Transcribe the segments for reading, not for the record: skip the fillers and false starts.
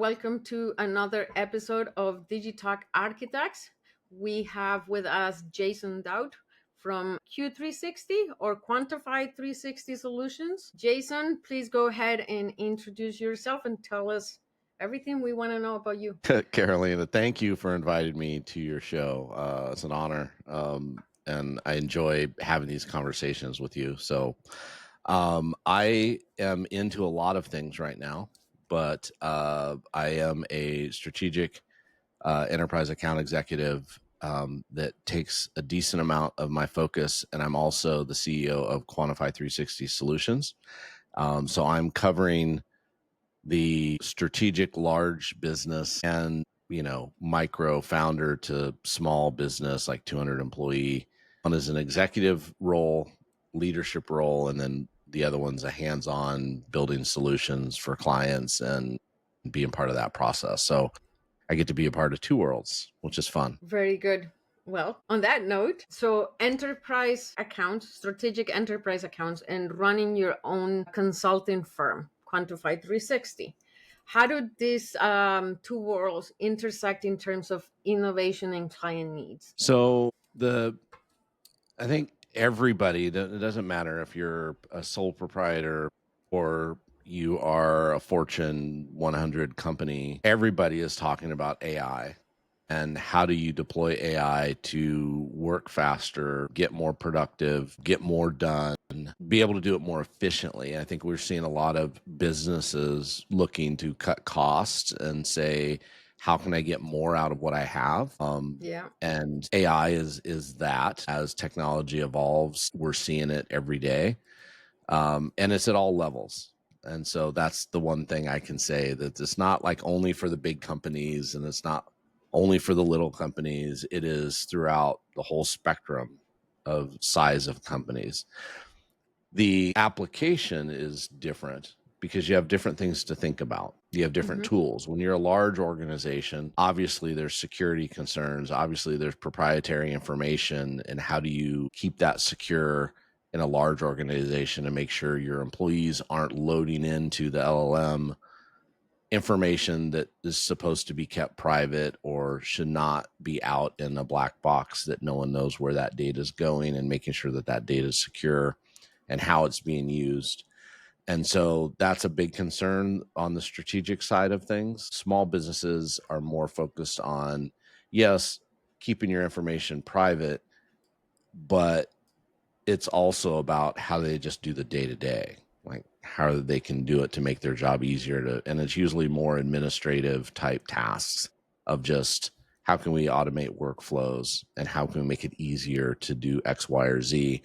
welcome to another episode of DigiTalk Arkitechs. We have with us Jason Doudt from Q360 or Quantified 360 Solutions. Jason, please go ahead and introduce yourself and tell us everything we want to know about you. Carolina, thank you for inviting me to your show. It's an honor, and I enjoy having these conversations with you. So I am into a lot of things right now, but I am a strategic enterprise account executive that takes a decent amount of my focus, and I'm also the CEO of Quantified 360 Solutions. So I'm covering the strategic large business and micro founder to small business, like 200 employee. One is an executive role, leadership role, and then the other one's a hands-on building solutions for clients and being part of that process. So I get to be a part of two worlds, which is fun. Very good. Well, on that note, so enterprise accounts, strategic enterprise accounts, and running your own consulting firm, Quantified 360. How do these two worlds intersect in terms of innovation and client needs? So I think everybody, it doesn't matter if you're a sole proprietor or you are a Fortune 100 company, everybody is talking about AI and how do you deploy AI to work faster, get more productive, get more done, be able to do it more efficiently. I think we're seeing a lot of businesses looking to cut costs and say, how can I get more out of what I have? And AI is that. As technology evolves, we're seeing it every day, and it's at all levels. And so that's the one thing I can say, that it's not like only for the big companies and it's not only for the little companies. It is throughout the whole spectrum of size of companies. The application is different because you have different things to think about. You have different tools. When you're a large organization, obviously there's security concerns. Obviously there's proprietary information, and how do you keep that secure in a large organization and make sure your employees aren't loading into the LLM information that is supposed to be kept private or should not be out in a black box that no one knows where that data is going, and making sure that that data is secure and how it's being used. And so that's a big concern on the strategic side of things. Small businesses are more focused on, yes, keeping your information private, but it's also about how they just do the day-to-day, like how they can do it to make their job easier to, and it's usually more administrative type tasks of just how can we automate workflows and how can we make it easier to do X, Y, or Z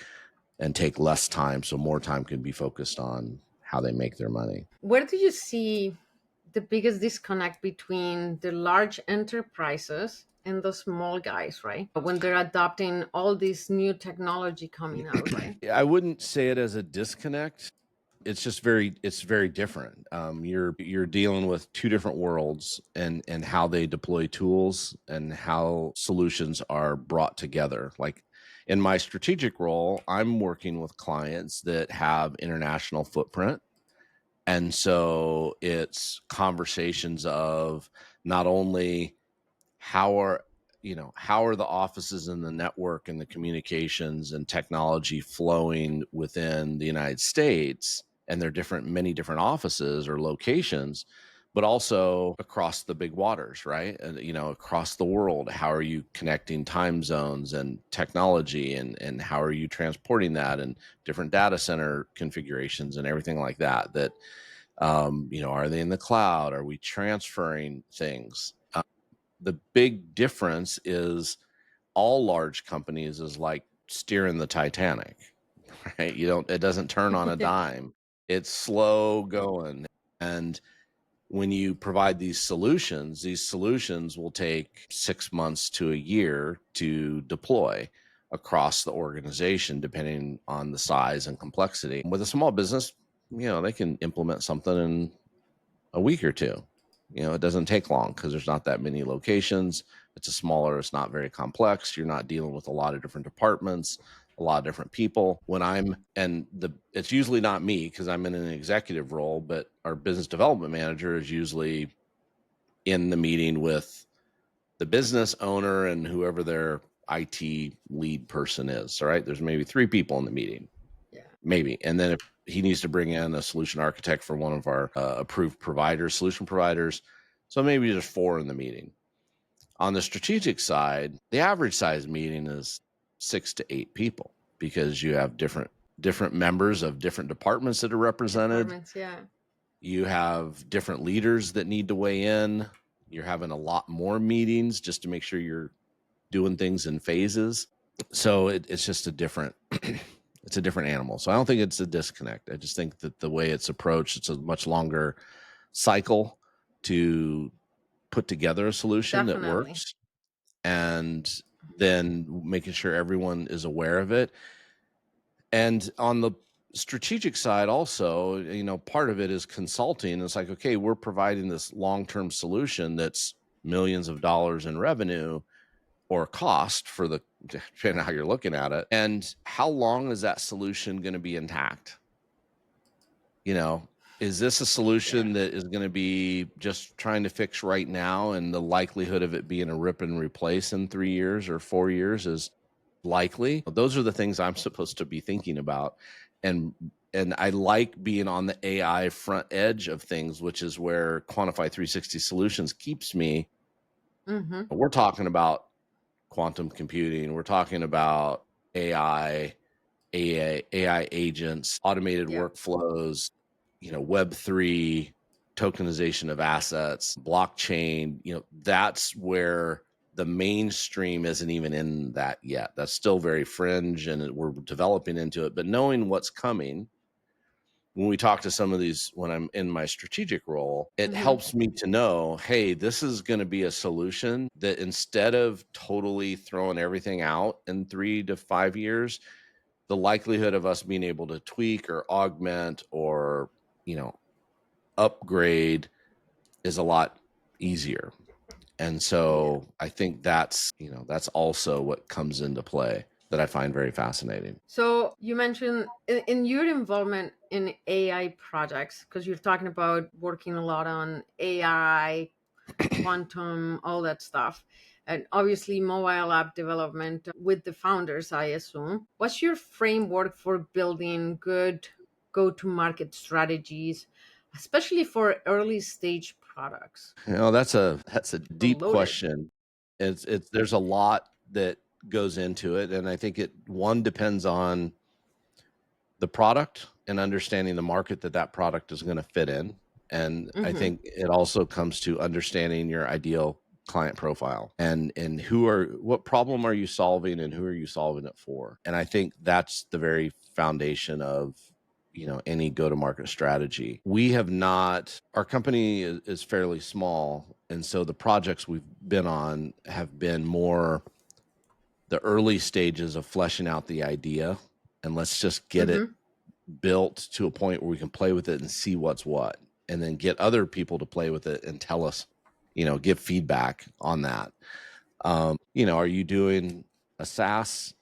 and take less time so more time can be focused on how they make their money. Where do you see the biggest disconnect between the large enterprises and the small guys, right? When they're adopting all this new technology coming out, right? I wouldn't say it as a disconnect. It's just it's very different. You're dealing with two different worlds and how they deploy tools and how solutions are brought together. Like in my strategic role, I'm working with clients that have international footprint. And so it's conversations of not only how are the offices and the network and the communications and technology flowing within the United States, and there are many different offices or locations, but also across the big waters, right? And across the world, how are you connecting time zones and technology, and how are you transporting that, and different data center configurations and everything like that? Are they in the cloud? Are we transferring things? The big difference is all large companies is like steering the Titanic, right? It doesn't turn on a dime. It's slow going. And when you provide these solutions will take 6 months to a year to deploy across the organization, depending on the size and complexity. With a small business, they can implement something in a week or two. It doesn't take long because there's not that many locations. It's not very complex. You're not dealing with a lot of different departments, a lot of different people. It's usually not me because I'm in an executive role, but our business development manager is usually in the meeting with the business owner and whoever their IT lead person is. All right. There's maybe 3 people in the meeting. Yeah. Maybe. And then if he needs to bring in a solution architect for one of our approved providers, solution providers. So maybe there's 4 in the meeting. On the strategic side, the average size meeting is 6 to 8 people because you have different members of different departments that are represented. Yeah. You have different leaders that need to weigh in. You're having a lot more meetings just to make sure you're doing things in phases. So it's just a different it's a different animal. So I don't think it's a disconnect. I just think that the way it's approached, it's a much longer cycle to put together a solution that works, and then making sure everyone is aware of it. And on the strategic side also, part of it is consulting. It's like, okay, we're providing this long-term solution that's millions of dollars in revenue or cost for the, depending on how you're looking at it. And how long is that solution going to be intact? Is this a solution that is going to be just trying to fix right now, and the likelihood of it being a rip and replace in 3 years or 4 years is likely? Those are the things I'm supposed to be thinking about. And I like being on the AI front edge of things, which is where Quantified 360 Solutions keeps me. We're talking about quantum computing. We're talking about AI agents, automated workflows, Web3, tokenization of assets, blockchain. That's where the mainstream isn't even in that yet. That's still very fringe, and we're developing into it. But knowing what's coming, when we talk to some of these, when I'm in my strategic role, it helps me to know, hey, this is going to be a solution that instead of totally throwing everything out in 3 to 5 years, the likelihood of us being able to tweak or augment or, upgrade is a lot easier. And so I think that's also what comes into play that I find very fascinating. So you mentioned in your involvement in AI projects, because you're talking about working a lot on AI, quantum, all that stuff, and obviously mobile app development with the founders, I assume. What's your framework for building good go-to-market strategies, especially for early stage products? That's a deep Loaded. question. It's there's a lot that goes into it, and I think it depends on the product and understanding the market that product is going to fit in. And I think it also comes to understanding your ideal client profile and what problem are you solving and who are you solving it for. And I think that's the very foundation of any go-to-market strategy. We have not, our company is fairly small, and so the projects we've been on have been more the early stages of fleshing out the idea, and let's just get it built to a point where we can play with it and see what's what, and then get other people to play with it and tell us, give feedback on that. Are you doing a SaaS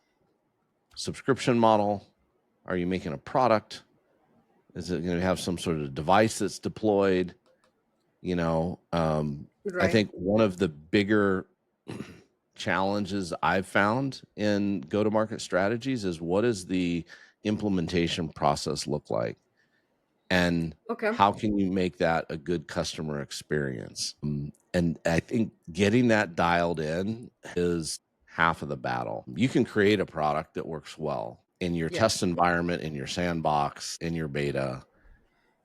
subscription model? Are you making a product? Is it going to have some sort of device that's deployed? I think one of the bigger challenges I've found in go-to-market strategies is, what does the implementation process look like? And how can you make that a good customer experience? And I think getting that dialed in is half of the battle. You can create a product that works well in your test environment, in your sandbox, in your beta,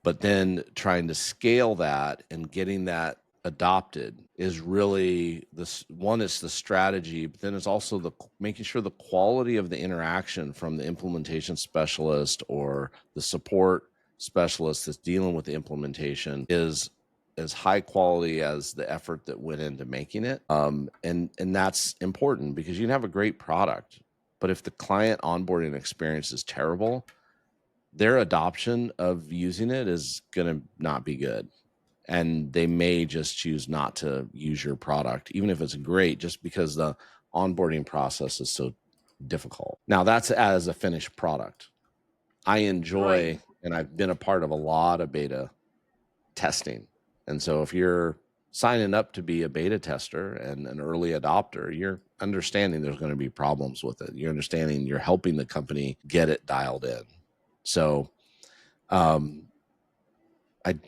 but then trying to scale that and getting that adopted is really one is the strategy, but then it's also making sure the quality of the interaction from the implementation specialist or the support specialist that's dealing with the implementation is as high quality as the effort that went into making it. And that's important, because you can have a great product, but if the client onboarding experience is terrible, their adoption of using it is going to not be good. And they may just choose not to use your product, even if it's great, just because the onboarding process is so difficult. Now, that's as a finished product. I enjoy, and I've been a part of a lot of beta testing. And so if you're signing up to be a beta tester and an early adopter, you're understanding there's going to be problems with it. You're understanding you're helping the company get it dialed in. So I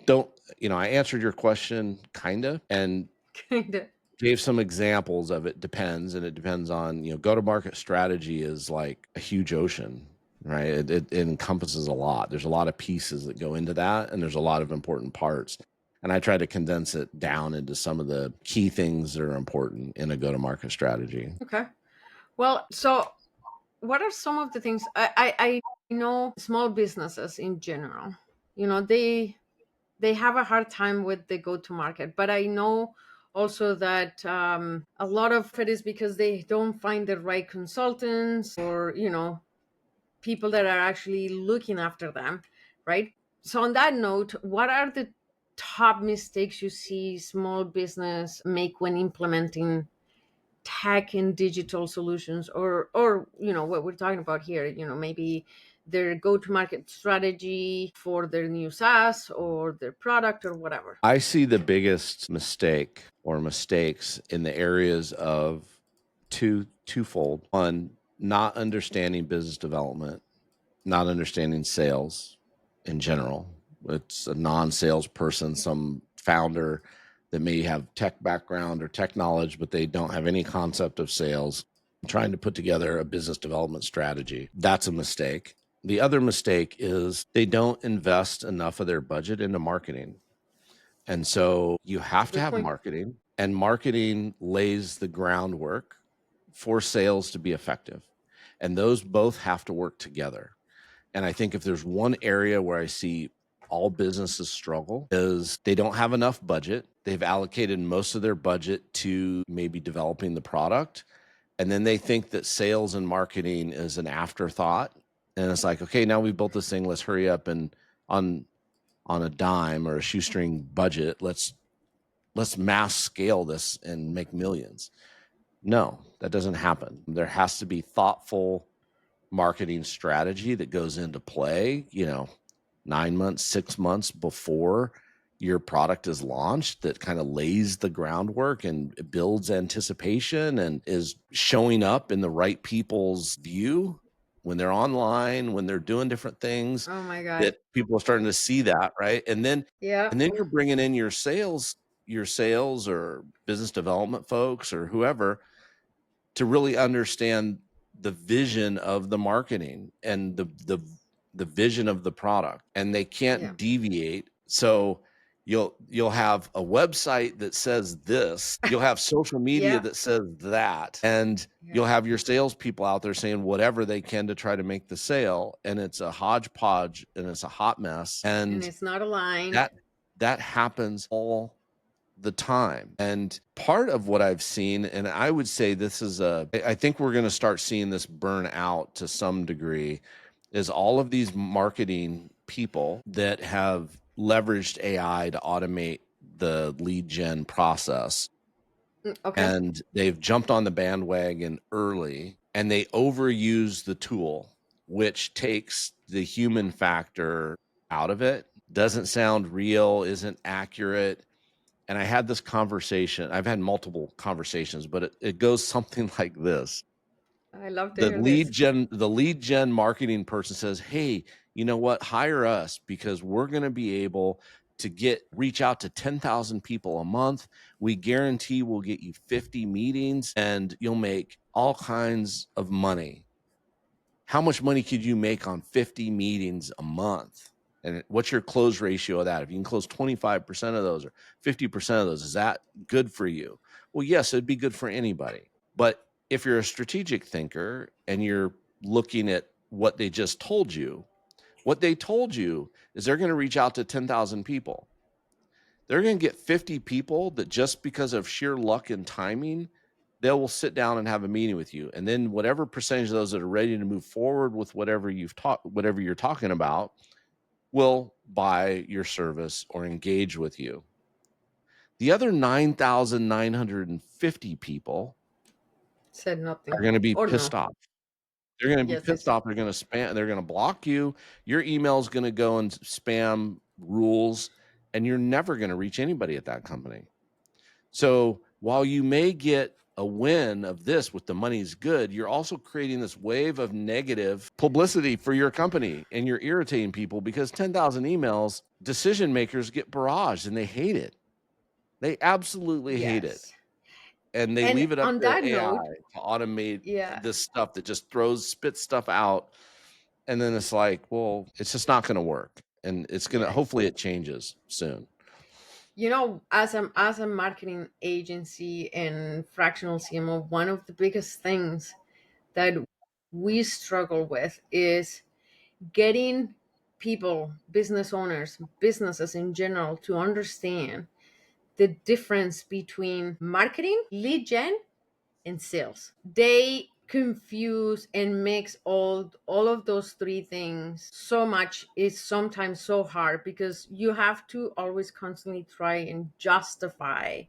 don't, I answered your question kind of, and Kinda. gave some examples of it. Depends, and it depends on, go-to-market strategy is like a huge ocean, right? It encompasses a lot. There's a lot of pieces that go into that, and there's a lot of important parts. And I try to condense it down into some of the key things that are important in a go-to-market strategy. Okay. Well, so what are some of the things I know small businesses in general, they have a hard time with the go to market, but I know also that a lot of it is because they don't find the right consultants or people that are actually looking after them, right? So on that note, what are the top mistakes you see small business make when implementing tech and digital solutions, or what we're talking about here, maybe their go-to-market strategy for their new SaaS or their product or whatever? I see the biggest mistake or mistakes in the areas of twofold. One, not understanding business development, not understanding sales in general. It's a non-sales person, some founder that may have tech background or tech knowledge, but they don't have any concept of sales, trying to put together a business development strategy. That's a mistake. The other mistake is they don't invest enough of their budget into marketing. And so you have to Good have point. marketing, and marketing lays the groundwork for sales to be effective. And those both have to work together. And I think if there's one area where I see all businesses struggle is they don't have enough budget. They've allocated most of their budget to maybe developing the product. And then they think that sales and marketing is an afterthought. And it's like, okay, now we built this thing. Let's hurry up and on a dime or a shoestring budget, let's mass scale this and make millions. No, that doesn't happen. There has to be thoughtful marketing strategy that goes into play, 9 months, 6 months before your product is launched, that kind of lays the groundwork and builds anticipation and is showing up in the right people's view when they're online, when they're doing different things, Oh my god. that people are starting to see that, right? And then Yeah. you're bringing in your sales or business development folks or whoever to really understand the vision of the marketing and the vision of the product, and they can't Yeah. deviate. So you'll have a website that says this, you'll have social media Yeah. that says that, and Yeah. you'll have your salespeople out there saying whatever they can to try to make the sale, and it's a hodgepodge and it's a hot mess, And and it's not aligned. that happens all the time. And part of what I've seen, and I would say this is I think we're going to start seeing this burn out to some degree, is all of these marketing people that have leveraged AI to automate the lead gen process. Okay. And they've jumped on the bandwagon early and they overuse the tool, which takes the human factor out of it. Doesn't sound real, isn't accurate. And I had this conversation. I've had multiple conversations, but it goes something like this. I love to The hear this. lead gen marketing person says, "Hey, you know what? Hire us because we're going to be able to reach out to 10,000 people a month. We guarantee we'll get you 50 meetings and you'll make all kinds of money." How much money could you make on 50 meetings a month? And what's your close ratio of that? If you can close 25% of those or 50% of those, is that good for you? Well, yes, it'd be good for anybody. But if you're a strategic thinker and you're looking at what they just told you, what they told you is they're going to reach out to 10,000 people. They're going to get 50 people that just because of sheer luck and timing, they will sit down and have a meeting with you. And then whatever percentage of those that are ready to move forward with whatever you're talking about will buy your service or engage with you. The other 9,950 people Said nothing. are going to be Or no. pissed off. They're going to be Yes, pissed yes. off. They're going to spam. They're going to block you. Your email is going to go in spam rules, and you're never going to reach anybody at that company. So while you may get a win of this with the money's good, you're also creating this wave of negative publicity for your company, and you're irritating people because 10,000 emails, decision makers get barraged and they hate it. They absolutely hate it. Yes. And they And leave it up on to that AI note, to automate yeah, this stuff that just spits stuff out. And then it's like, well, it's just not going to work. And it's going to, yeah. hopefully it changes soon. As a marketing agency and fractional CMO, one of the biggest things that we struggle with is getting people, business owners, businesses in general, to understand the difference between marketing, lead gen, and sales. They confuse and mix all of those three things so much. It's sometimes so hard because you have to always constantly try and justify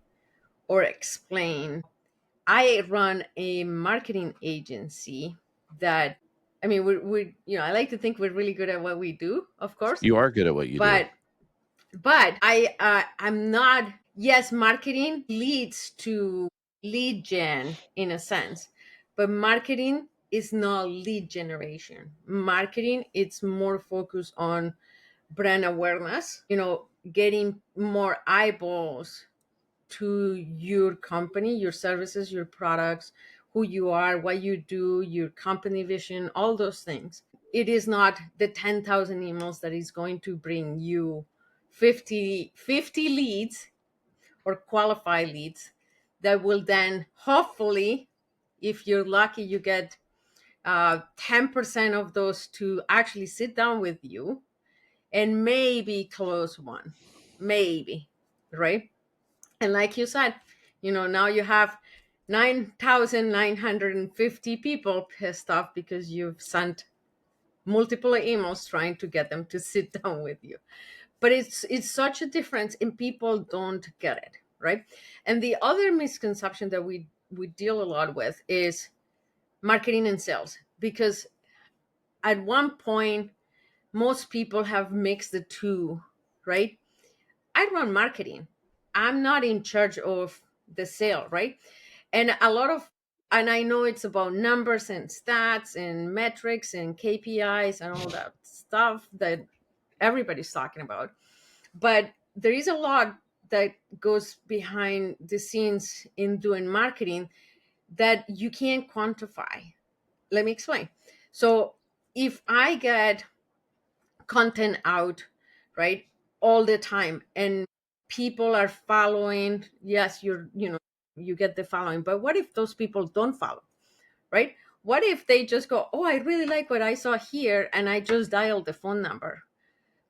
or explain. I run a marketing agency that, I mean, I like to think we're really good at what we do, of course, You are good at what you do. but I'm not. Yes, marketing leads to lead gen in a sense, but marketing is not lead generation. Marketing, it's more focused on brand awareness, getting more eyeballs to your company, your services, your products, who you are, what you do, your company vision, all those things. It is not the 10,000 emails that is going to bring you 50 leads or qualified leads that will then hopefully, if you're lucky, you get 10% of those to actually sit down with you and maybe close one, maybe, right? And like you said, now you have 9,950 people pissed off because you've sent multiple emails trying to get them to sit down with you. But it's such a difference, and people don't get it, right? And the other misconception that we deal a lot with is marketing and sales, because at one point most people have mixed the two, right? I run marketing. I'm not in charge of the sale, right? And and I know it's about numbers and stats and metrics and KPIs and all that stuff that everybody's talking about. But there is a lot that goes behind the scenes in doing marketing that you can't quantify. Let me explain. So if I get content out, right, all the time, and people are following, yes, you get the following, but what if those people don't follow, right? What if they just go, oh, I really like what I saw here, and I just dialed the phone number,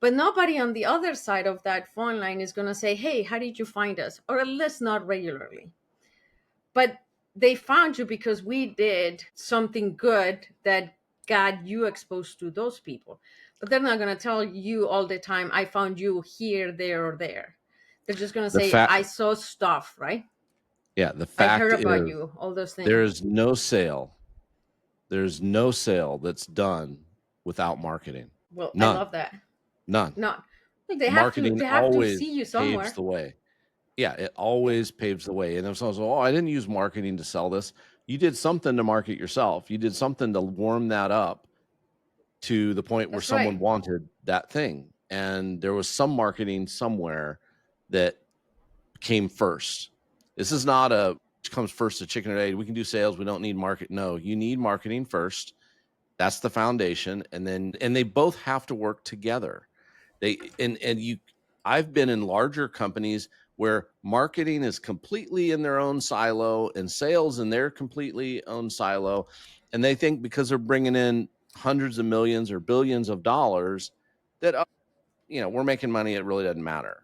but nobody on the other side of that phone line is going to say, hey, how did you find us? Or at least not regularly. But they found you because we did something good that got you exposed to those people. But they're not going to tell you all the time, I found you here, there, or there. They're just going to The say, fact, I saw stuff, right? yeah, the I fact heard about is you, all those things. there's no sale. There's no sale that's done without marketing. Well, I None. love that. None. Not, well, they have to, Marketing always see you paves somewhere. the way. Yeah, it Yeah, always paves the way. And if someone says, "Oh, I didn't use marketing to sell this," you did something to market yourself. You did something to warm that up to the point where that's someone right. wanted that thing. And there was some marketing somewhere that came first. This is not a which comes first, the chicken or egg. We can do sales. We don't need market. No, you need marketing first. That's the foundation, and they both have to work together. And you, I've been in larger companies where marketing is completely in their own silo and sales in their completely own silo, and they think because they're bringing in hundreds of millions or billions of dollars that we're making money. It really doesn't matter,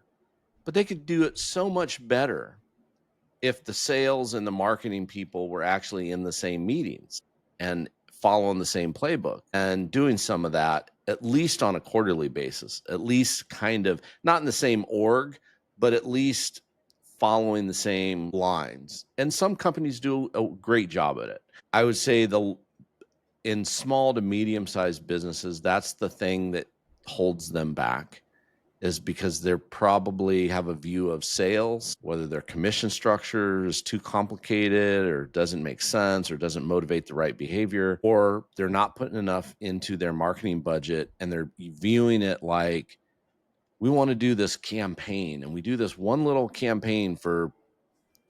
but they could do it so much better if the sales and the marketing people were actually in the same meetings and following the same playbook and doing some of that at least on a quarterly basis, at least kind of not in the same org, but at least following the same lines. And some companies do a great job at it. I would say in small to medium sized businesses, that's the thing that holds them back is because they probably have a view of sales, whether their commission structure is too complicated or doesn't make sense or doesn't motivate the right behavior, or they're not putting enough into their marketing budget and they're viewing it like, we want to do this campaign and we do this one little campaign for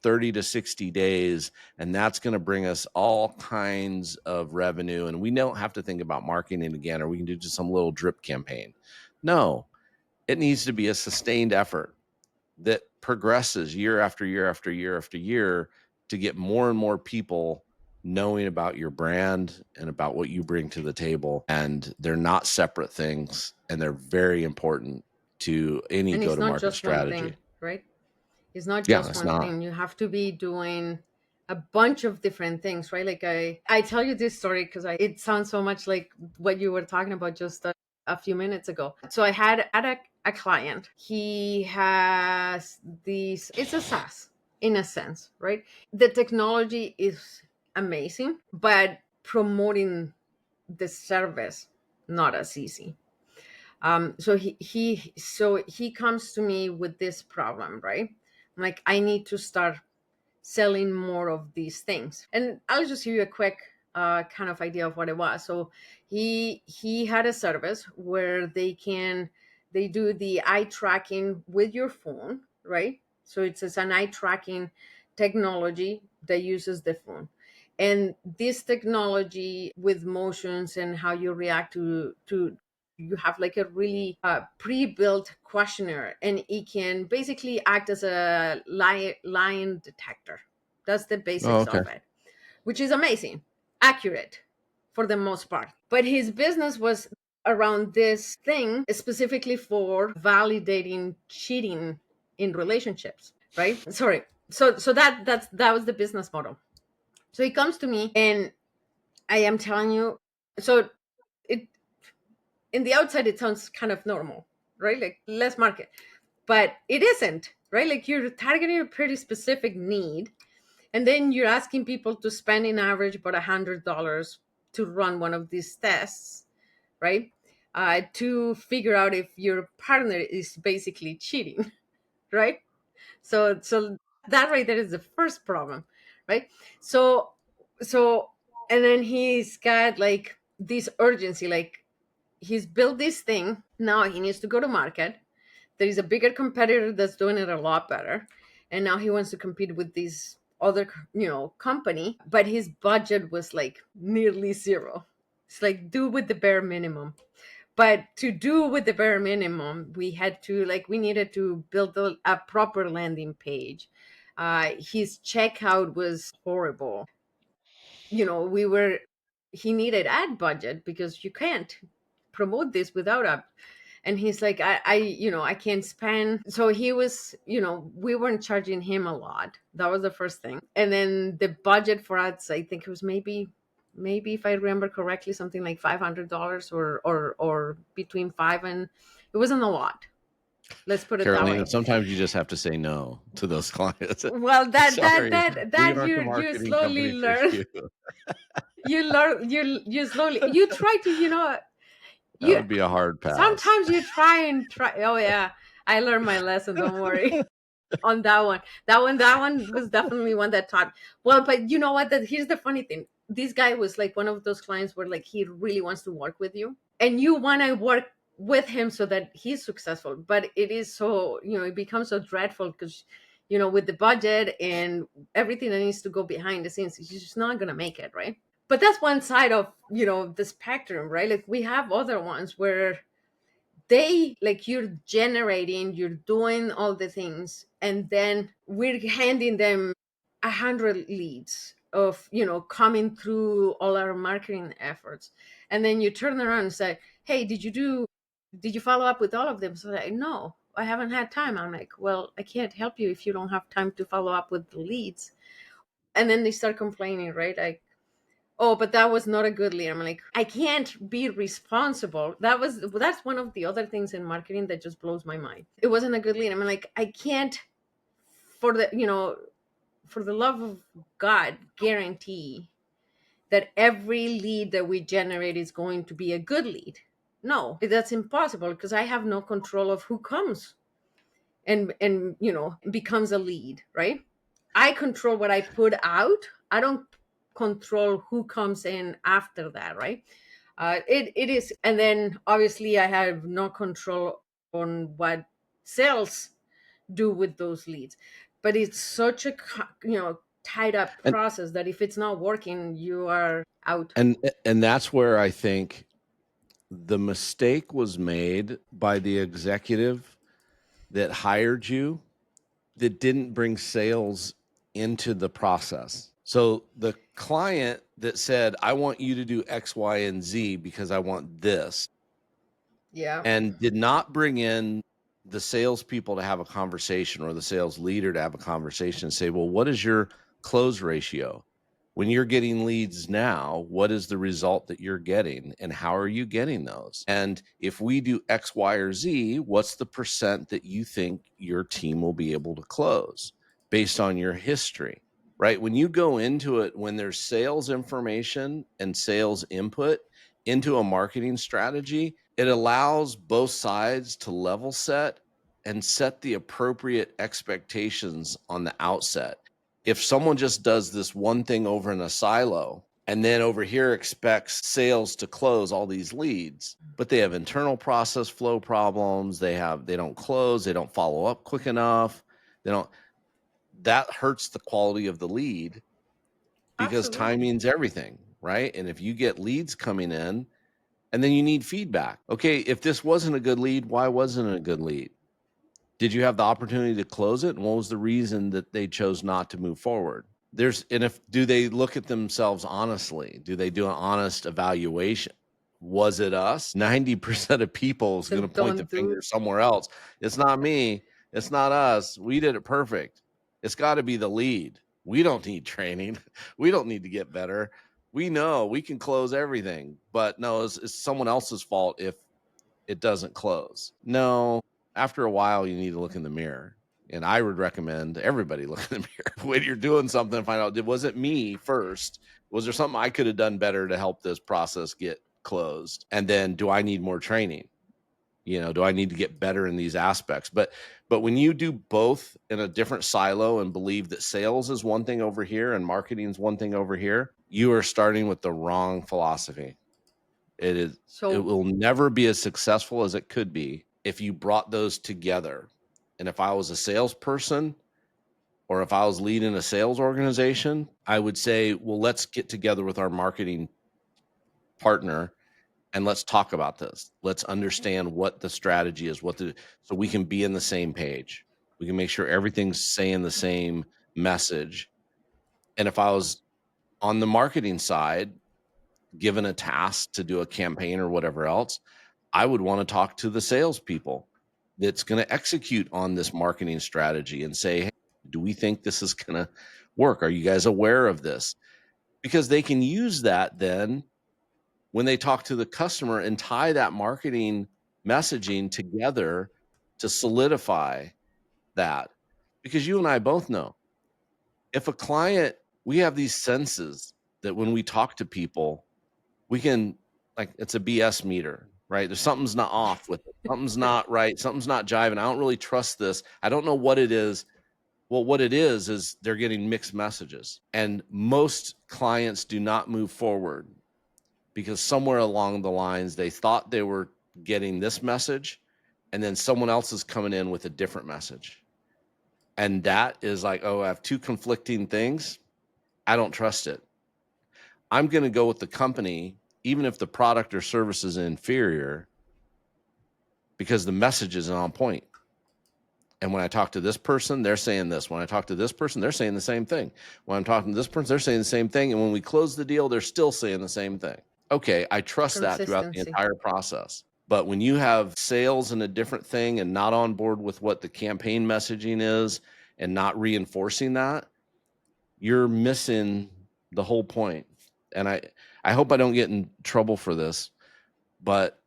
30 to 60 days, and that's going to bring us all kinds of revenue. And we don't have to think about marketing again, or we can do just some little drip campaign. No, it needs to be a sustained effort that progresses year after year after year after year to get more and more people knowing about your brand and about what you bring to the table. And they're not separate things, and they're very important to any And it's not go-to-market just one strategy. thing, right? It's not Yeah, just it's one not. thing. You have to be doing a bunch of different things, right? Like I tell you this story because it sounds so much like what you were talking about just a few minutes ago. So I had a client. He has these. It's a SaaS in a sense, right? The technology is amazing, but promoting the service not as easy. So he comes to me with this problem, right? I'm like, I need to start selling more of these things, and I'll just give you a quick kind of idea of what it was. So he had a service where they do the eye tracking with your phone, right? So it's an eye tracking technology that uses the phone, and this technology with motions and how you react to you have like a really pre-built questionnaire, and it can basically act as a line detector. That's the Oh, basics okay. of it, which is amazing, accurate for the most part. But his business was around this thing specifically for validating cheating in relationships, right? Sorry. So that was the business model. So he comes to me, and I am telling you, so it in the outside it sounds kind of normal, right? Like less market, but it isn't, right? Like you're targeting a pretty specific need, and then you're asking people to spend in average about $100 to run one of these tests, right? To figure out if your partner is basically cheating, right? So that right there is the first problem, right? So so and then he's got like this urgency, like he's built this thing. Now he needs to go to market. There is a bigger competitor that's doing it a lot better, and now he wants to compete with this other company, but his budget was like nearly zero. It's like do with the bare minimum. But to do with the bare minimum, we needed to build a proper landing page. His checkout was horrible. We were He needed ad budget because you can't promote this without a. And he's like, I can't spend. So he was, we weren't charging him a lot. That was the first thing. And then the budget for ads, I think it was maybe if I remember correctly, something like $500 or between five and it wasn't a lot. Let's put it that Carolina, way. sometimes you just have to say no to those clients. Well, that that Sorry, that we that aren't the you marketing slowly company for learn. you. You learn. You slowly. You try to. That You would be a hard pass. sometimes you try. Oh yeah, I learned my lesson. Don't worry. On that one. That one was definitely one that taught. Well, but you know what? Here's the funny thing. This guy was like one of those clients where like he really wants to work with you, and you want to work with him so that he's successful. But it is so it becomes so dreadful because with the budget and everything that needs to go behind the scenes, he's just not gonna make it, right? But that's one side of the spectrum, right? Like we have other ones where they like you're doing all the things, and then we're handing them 100 leads of coming through all our marketing efforts, and then you turn around and say, hey, did you follow up with all of them? So like, no, I haven't had time. I'm like, well, I can't help you if you don't have time to follow up with the leads. And then they start complaining, right? Like, oh, but that was not a good lead. I'm like, I can't be responsible. That's one of the other things in marketing that just blows my mind. It wasn't a good lead. I'm like, I can't, for the love of God, guarantee that every lead that we generate is going to be a good lead. No, that's impossible because I have no control of who comes and becomes a lead, right? I control what I put out. I don't control who comes in after that, right? It is, and then obviously I have no control on what sales do with those leads. But it's such a tied up And process that if it's not working, you are out. and and that's where I think the mistake was made by the executive that hired you that didn't bring sales into the process. So the client that said, I want you to do X, Y, and Z because I want this, Yeah, and did not bring in the salespeople to have a conversation or the sales leader to have a conversation and say, well, what is your close ratio? When you're getting leads now, what is the result that you're getting and how are you getting those? And if we do X, Y, or Z, what's the percent that you think your team will be able to close based on your history? Right? When you go into it, when there's sales information and sales input into a marketing strategy, it allows both sides to level set and set the appropriate expectations on the outset. If someone just does this one thing over in a silo and then over here expects sales to close all these leads, but they have internal process flow problems, they don't close, they don't follow up quick enough, that hurts the quality of the lead because absolutely. timing's everything, right? And if you get leads coming in and then you need feedback. Okay, if this wasn't a good lead, why wasn't it a good lead? Did you have the opportunity to close it? And what was the reason that they chose not to move forward? Do they look at themselves honestly? Do they do an honest evaluation? Was it us? 90% of people is going to point the Don't do. finger somewhere else. It's not me. It's not us. We did it perfect. It's got to be the lead. We don't need training. We don't need to get better. We know we can close everything, but no, it's someone else's fault if it doesn't close. No, after a while, you need to look in the mirror. And I would recommend everybody look in the mirror when you're doing something, find out, was it me first? Was there something I could have done better to help this process get closed? And then do I need more training? Do I need to get better in these aspects? But when you do both in a different silo and believe that sales is one thing over here and marketing is one thing over here, you are starting with the wrong philosophy. It So will never be as successful as it could be if you brought those together. And if I was a salesperson or if I was leading a sales organization, I would say, well, let's get together with our marketing partner and let's talk about this. Let's understand what the strategy is, so we can be in the same page. We can make sure everything's saying the same message. And if I was on the marketing side, given a task to do a campaign or whatever else, I would want to talk to the salespeople that's going to execute on this marketing strategy and say, hey, do we think this is going to work? Are you guys aware of this? Because they can use that then when they talk to the customer and tie that marketing messaging together to solidify that. Because you and I both know if a client, we have these senses that when we talk to people, we can, like, it's a BS meter, right? There's something's not off with it. Something's not right. Something's not jiving. I don't really trust this. I don't know what it is. Well, what it is they're getting mixed messages. And most clients do not move forward because somewhere along the lines, they thought they were getting this message and then someone else is coming in with a different message. And that is like, oh, I have two conflicting things. I don't trust it. I'm going to go with the company, even if the product or service is inferior, because the message is on point. And when I talk to this person, they're saying this. When I talk to this person, they're saying the same thing. When I'm talking to this person, they're saying the same thing. And when we close the deal, they're still saying the same thing. Okay, I trust that throughout the consistency. entire process. But when you have sales and a different thing and not on board with what the campaign messaging is and not reinforcing that, you're missing the whole point. And I hope I don't get in trouble for this, but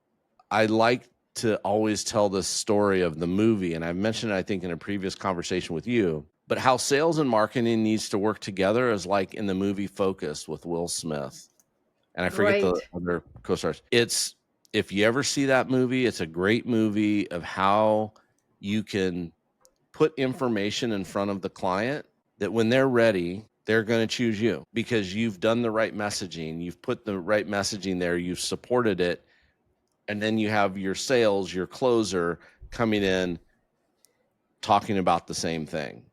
I like to always tell this story of the movie. And I've mentioned it, I think, in a previous conversation with you, but how sales and marketing needs to work together is like in the movie Focus with Will Smith. And I forget the Right. other co-stars. It's if you ever see that movie, it's a great movie of how you can put information in front of the client that when they're ready, they're going to choose you because you've done the right messaging. You've put the right messaging there. You've supported it. And then you have your sales, your closer coming in talking about the same thing.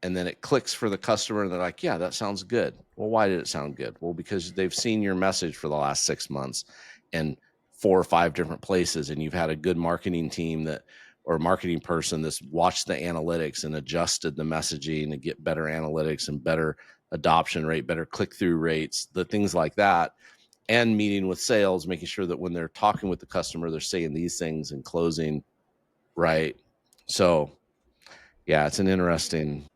And then it clicks for the customer and they're like, yeah, that sounds good. Well, why did it sound good? Well, because they've seen your message for the last 6 months and 4 or 5 different places, and you've had a good marketing team that or marketing person that's watched the analytics and adjusted the messaging to get better analytics and better adoption rate, better click-through rates, the things like that, and meeting with sales, making sure that when they're talking with the customer, they're saying these things and closing right. So yeah, it's an interesting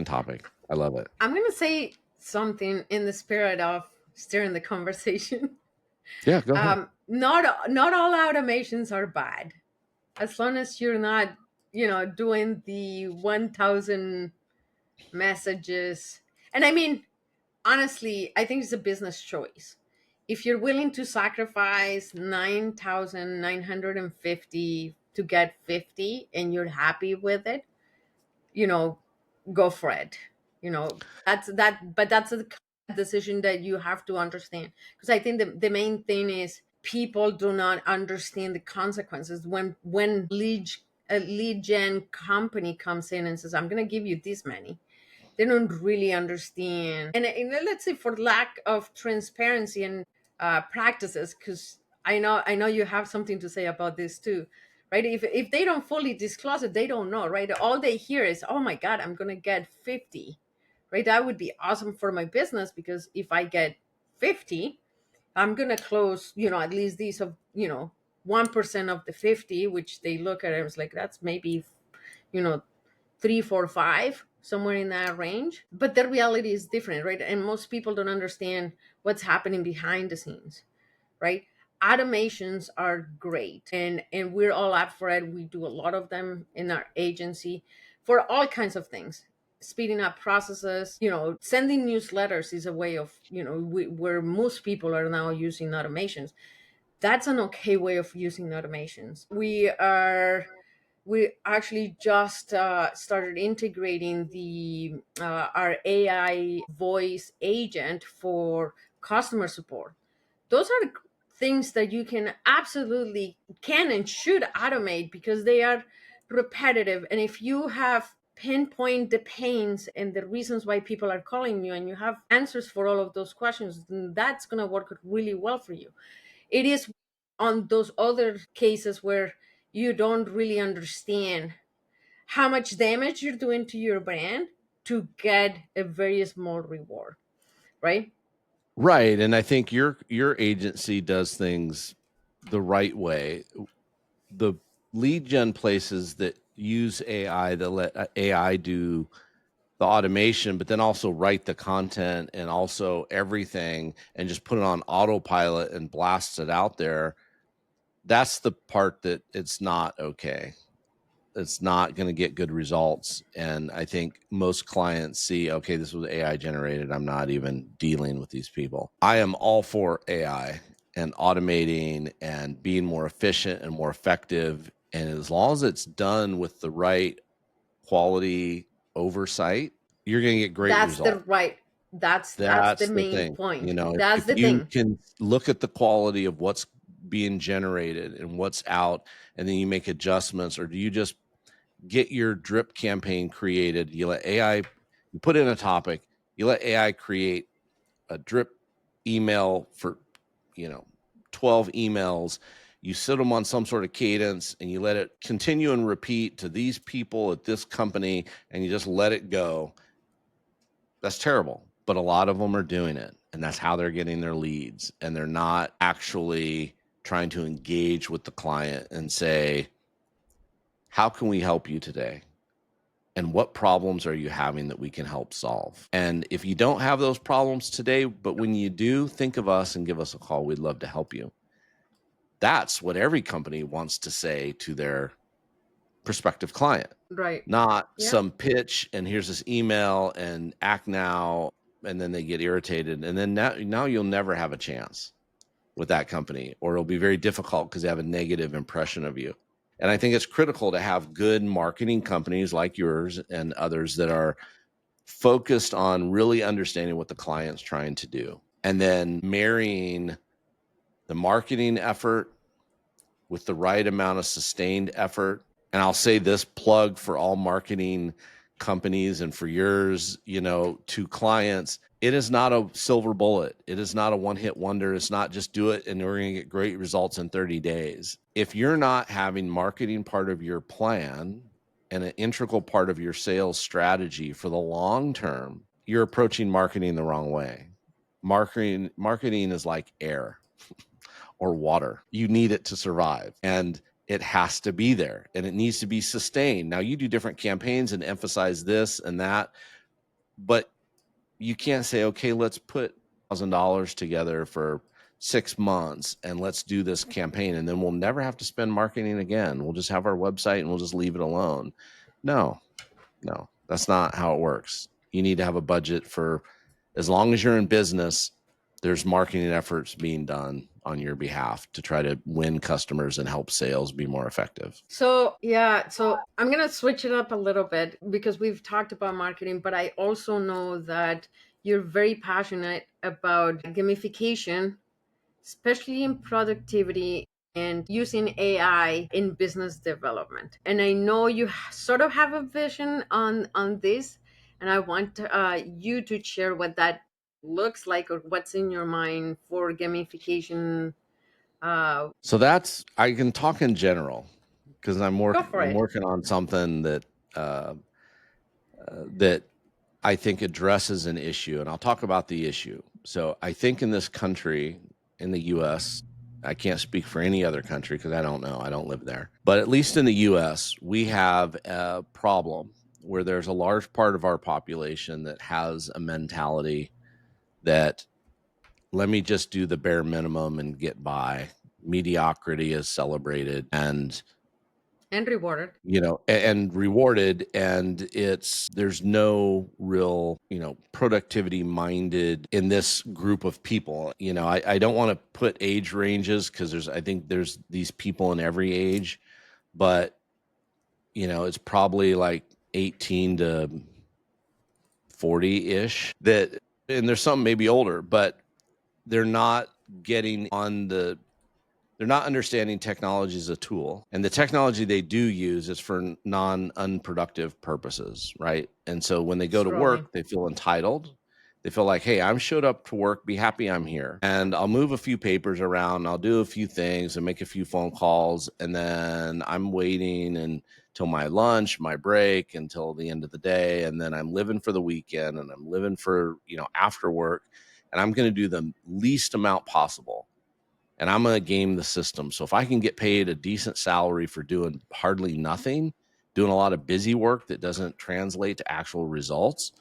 topic. I love it. I'm going to say something in the spirit of steering the conversation. Yeah, go ahead. Not all automations are bad, as long as you're not, doing the 1,000 messages. And I mean, honestly, I think it's a business choice. If you're willing to sacrifice 9,950 to get 50 and you're happy with it, you know, go for it. But that's a decision that you have to understand, because I think the main thing is people do not understand the consequences when a lead gen company comes in and says, I'm going to give you this many. They don't really understand, and let's say for lack of transparency and practices, because I know you have something to say about this too, right? If they don't fully disclose it, they don't know, right? All they hear is, oh my god, I'm gonna get 50, right? That would be awesome for my business, because if I get 50, I'm gonna close, at least these of 1% of the 50, which they look at it as like, that's maybe, you know 3, 4, 5, somewhere in that range. But the reality is different, right? And most people don't understand what's happening behind the scenes, right? Automations are great, and we're all up for it. We do a lot of them in our agency for all kinds of things. Speeding up processes, sending newsletters is a way of, where most people are now using automations. That's an okay way of using automations. We actually just started integrating the our AI voice agent for customer support. Those are the things that you can and should automate, because they are repetitive. And if you have pinpoint the pains and the reasons why people are calling you, and you have answers for all of those questions, then that's going to work really well for you. It is on those other cases where you don't really understand how much damage you're doing to your brand to get a very small reward, right? Right, and I think your agency does things the right way. The lead gen places that use AI, that let AI do the automation, but then also write the content and also everything and just put it on autopilot and blast it out there. That's the part that it's not okay. It's not going to get good results. And I think most clients see, okay, this was AI generated. I'm not even dealing with these people. I am all for AI and automating and being more efficient and more effective. And as long as it's done with the right quality oversight, you're going to get great That's the results. right that's the That's the main thing. point. If That's the you thing. can look at the quality of what's being generated and what's out, and then you make adjustments, or do you just get your drip campaign created? You let AI, you put in a topic, you let AI create a drip email for, you know, 12 emails. You sit them on some sort of cadence and you let it continue and repeat to these people at this company, and you just let it go. That's terrible. But a lot of them are doing it, and that's how they're getting their leads. And they're not actually trying to engage with the client and say, how can we help you today? And what problems are you having that we can help solve? And if you don't have those problems today, but when you do, think of us and give us a call. We'd love to help you. That's what every company wants to say to their prospective client, Right. not Yeah. some pitch and here's this email and act now, and then they get irritated, and then now you'll never have a chance. with that company, or it'll be very difficult because they have a negative impression of you. And I think it's critical to have good marketing companies like yours and others that are focused on really understanding what the client's trying to do, and then marrying the marketing effort with the right amount of sustained effort. And I'll say this plug for all marketing companies and for yours, to clients, it is not a silver bullet. It is not a one-hit wonder. It's not just do it and we're going to get great results in 30 days. If you're not having marketing part of your plan and an integral part of your sales strategy for the long term, you're approaching marketing the wrong way. Marketing is like air or water. You need it to survive, and it has to be there, and it needs to be sustained. Now, you do different campaigns and emphasize this and that, but you can't say, okay, let's put $1,000 together for 6 months and let's do this campaign, and then we'll never have to spend marketing again. We'll just have our website and we'll just leave it alone. No, that's not how it works. You need to have a budget for, as long as you're in business, there's marketing efforts being done on your behalf to try to win customers and help sales be more effective. So I'm going to switch it up a little bit because we've talked about marketing, but I also know that you're very passionate about gamification, especially in productivity and using AI in business development. And I know you sort of have a vision on this, and I want you to share what that looks like or what's in your mind for gamification. So I can talk in general because I'm Go for it. working on something that I think addresses an issue, and I'll talk about the issue. So I think in this country, in the US, I can't speak for any other country because I don't know. I don't live there. But at least in the US, we have a problem where there's a large part of our population that has a mentality that, let me just do the bare minimum and get by. Mediocrity is celebrated and Rewarded. and rewarded, and there's no real productivity minded in this group of people. I don't want to put age ranges because I think there's these people in every age, but it's probably like 18 to 40-ish, and there's some maybe older, but they're not getting on they're not understanding technology as a tool, and the technology they do use is for non-unproductive purposes, right? And so when they go to Scrolling. work, they feel entitled. They feel like, hey, I'm showed up to work, be happy I'm here. And I'll move a few papers around, I'll do a few things and make a few phone calls, and then I'm waiting until my lunch, my break, until the end of the day, and then I'm living for the weekend, and I'm living for, after work, and I'm going to do the least amount possible. And I'm going to game the system. So if I can get paid a decent salary for doing hardly nothing, doing a lot of busy work that doesn't translate to actual results,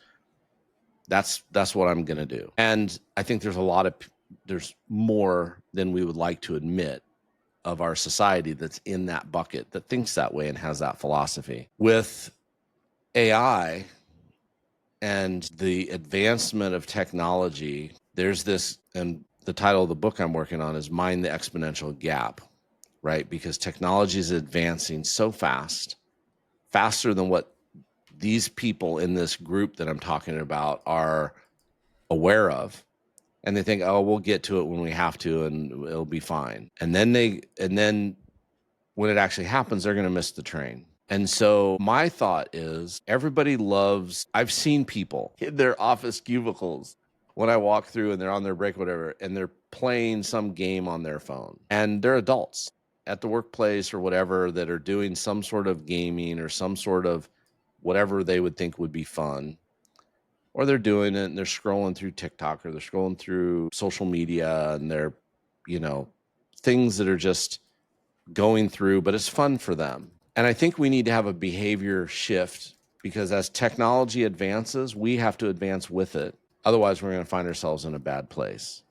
that's what I'm going to do. And I think there's more than we would like to admit of our society that's in that bucket, that thinks that way and has that philosophy. With AI and the advancement of technology, there's this, and the title of the book I'm working on is Mind the Exponential Gap, right? Because technology is advancing so fast, faster than what these people in this group that I'm talking about are aware of. And they think, oh, we'll get to it when we have to and it'll be fine. And then when it actually happens, they're going to miss the train. And so my thought is, I've seen people in their office cubicles when I walk through and they're on their break, whatever, and they're playing some game on their phone. And they're adults at the workplace or whatever that are doing some sort of gaming or some sort of whatever they would think would be fun. Or they're doing it and they're scrolling through TikTok or they're scrolling through social media and they're, things that are just going through, but it's fun for them. And I think we need to have a behavior shift because as technology advances, we have to advance with it. Otherwise, we're going to find ourselves in a bad place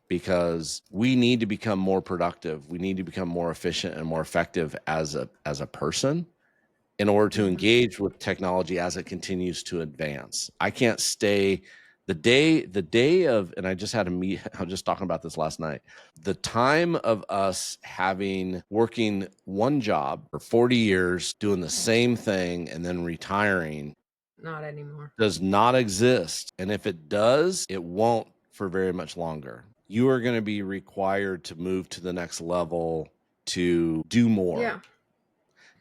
because we need to become more productive. We need to become more efficient and more effective as a person in order to engage with technology as it continues to advance. I can't stay The day of, and I just had a meet, I was just talking about this last night. The time of us working one job for 40 years, doing the same thing, and then retiring Not anymore. does not exist. And if it does, it won't for very much longer. You are going to be required to move to the next level to do more. Yeah.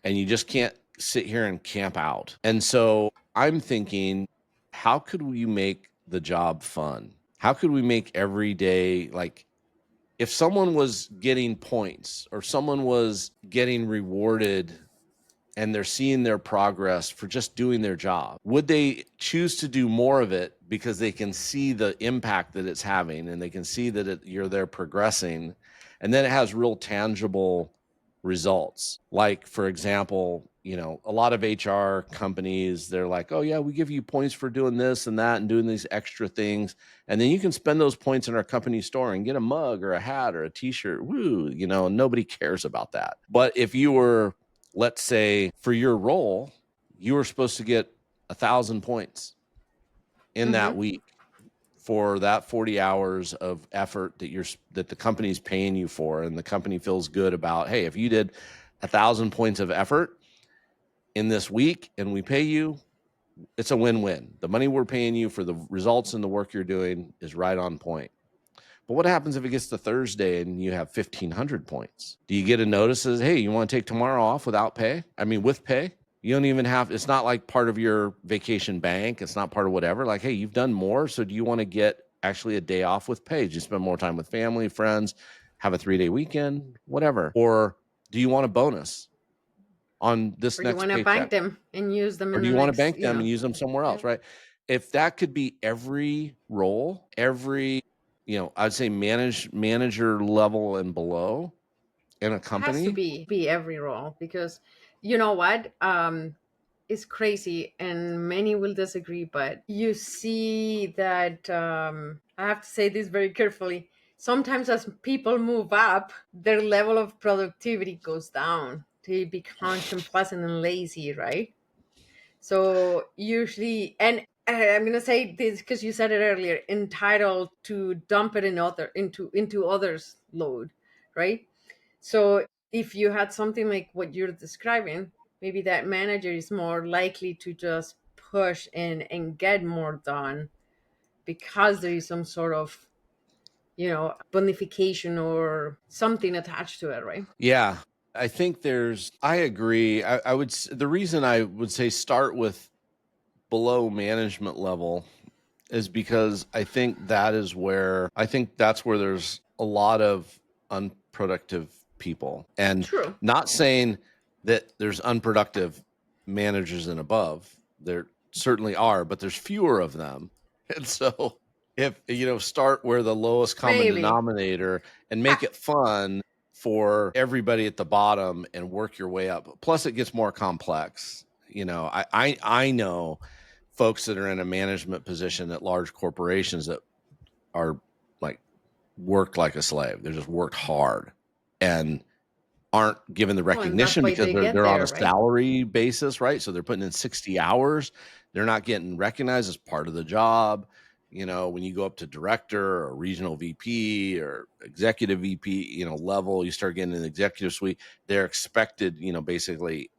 And you just can't sit here and camp out. And so I'm thinking, how could we make the job fun? How could we make every day, like, if someone was getting points or someone was getting rewarded and they're seeing their progress for just doing their job, would they choose to do more of it because they can see the impact that it's having and they can see that you're there progressing, and then it has real tangible results? Like, for example, a lot of HR companies, they're like, oh yeah, we give you points for doing this and that and doing these extra things, and then you can spend those points in our company store and get a mug or a hat or a t-shirt. Woo, nobody cares about that. But if you were, let's say, for your role, you were supposed to get 1,000 points in that week for that 40 hours of effort that the company's paying you for, and the company feels good about, hey, if you did 1,000 points of effort in this week and we pay you, it's a win-win. The money we're paying you for the results and the work you're doing is right on point. But what happens if it gets to Thursday and you have 1,500 points? Do you get a notice as, hey, you want to take tomorrow off without pay? I mean, with pay? You don't even have, it's not like part of your vacation bank. It's not part of whatever. Like, hey, you've done more. So do you want to get actually a day off with pay? Do you spend more time with family, friends, have a 3-day weekend, whatever? Or do you want a bonus on this Or you next want to bank paycheck? them and use them Or in do the you want to next, bank them and use them somewhere else, right? If that could be every role, every, I'd say manager level and below in a has to company. be every role, because you know what, it's crazy and many will disagree, but you see that, I have to say this very carefully, sometimes as people move up, their level of productivity goes down. They become complacent and lazy, right? So usually, and I'm gonna say this because you said it earlier, entitled to dump it into others' load, right? So if you had something like what you're describing, maybe that manager is more likely to just push and get more done because there is some sort of, bonification or something attached to it, right? Yeah, I think I agree. The reason I would say start with below management level is because I think that's where there's a lot of unproductive people. And True. not saying that there's unproductive managers and above. There certainly are, but there's fewer of them. And so if start where the lowest common Maybe. denominator and make it fun for everybody at the bottom and work your way up. Plus it gets more complex. I know folks that are in a management position at large corporations that are like worked like a slave. They're just worked hard and aren't given the Well, and that's recognition why because they get they're on a there, right? salary basis, right? So they're putting in 60 hours. They're not getting recognized as part of the job. When you go up to director or regional VP or executive VP, level, you start getting an executive suite, they're expected, basically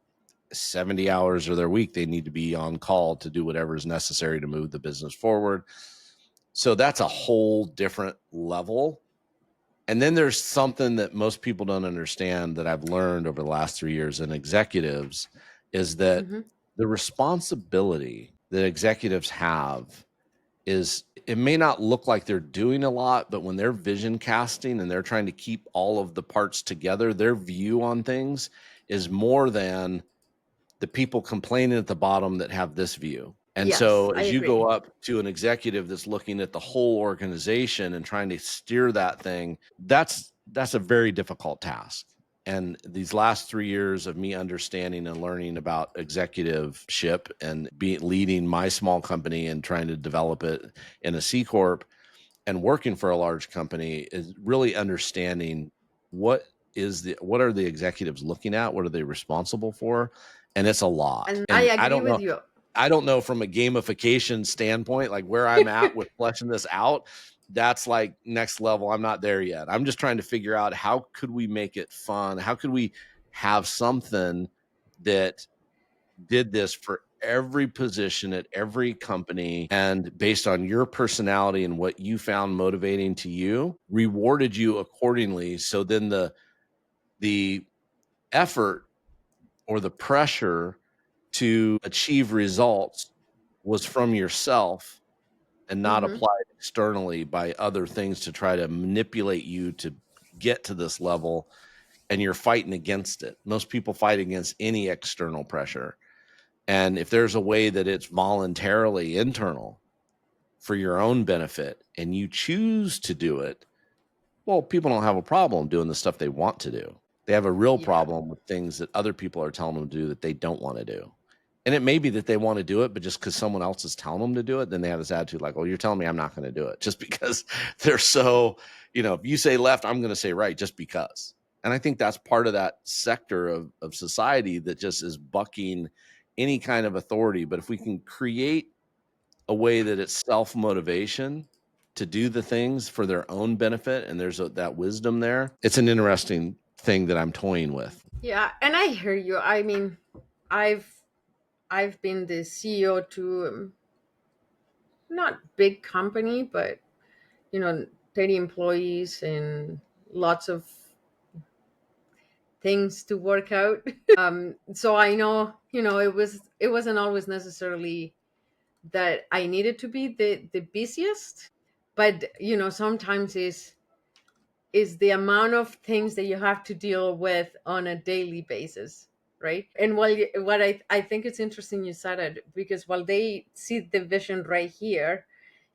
70 hours of their week, they need to be on call to do whatever is necessary to move the business forward. So that's a whole different level. And then there's something that most people don't understand that I've learned over the last 3 years in executives is that the responsibility that executives have is, it may not look like they're doing a lot, but when they're vision casting and they're trying to keep all of the parts together, their view on things is more than the people complaining at the bottom that have this view. And Yes, so I as you agree. go up to an executive that's looking at the whole organization and trying to steer that thing, that's a very difficult task. And these last 3 years of me understanding and learning about executiveship and leading my small company and trying to develop it in a C Corp and working for a large company is really understanding what are the executives looking at? What are they responsible for? And it's a lot. And I And I agree don't with know. you. I don't know from a gamification standpoint, like where I'm at with fleshing this out, that's like next level. I'm not there yet. I'm just trying to figure out how could we make it fun? How could we have something that did this for every position at every company, and based on your personality and what you found motivating to you, rewarded you accordingly. So then the effort or the pressure to achieve results was from yourself and not Mm-hmm. applied externally by other things to try to manipulate you to get to this level, and you're fighting against it. Most people fight against any external pressure. And if there's a way that it's voluntarily internal for your own benefit and you choose to do it, well, people don't have a problem doing the stuff they want to do. They have a real Yeah. problem with things that other people are telling them to do that they don't want to do. And it may be that they want to do it, but just because someone else is telling them to do it, then they have this attitude like, well, you're telling me I'm not going to do it, just because they're so, if you say left, I'm going to say right just because. And I think that's part of that sector of society that just is bucking any kind of authority. But if we can create a way that it's self-motivation to do the things for their own benefit, and there's that wisdom there, it's an interesting thing that I'm toying with. Yeah, and I hear you. I mean, I've I've been the CEO to not big company, but 30 employees and lots of things to work out. So I know, it wasn't always necessarily that I needed to be the busiest, but sometimes is the amount of things that you have to deal with on a daily basis, right? And what I think it's interesting you said it, because while they see the vision right here,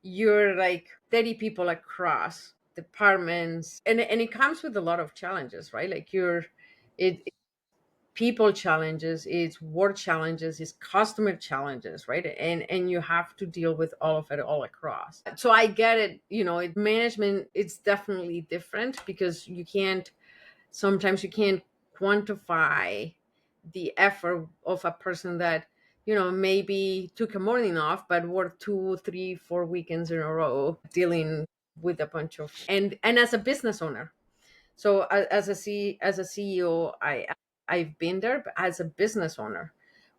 you're like 30 people across departments, and it comes with a lot of challenges, right? Like it people challenges, it's work challenges, it's customer challenges, right? And you have to deal with all of it all across. So I get it, management, it's definitely different, because sometimes you can't quantify the effort of a person that maybe took a morning off but worked 2, 3, 4 weekends in a row dealing with a bunch of, and as a business owner. So as a CEO, I've been there, but as a business owner,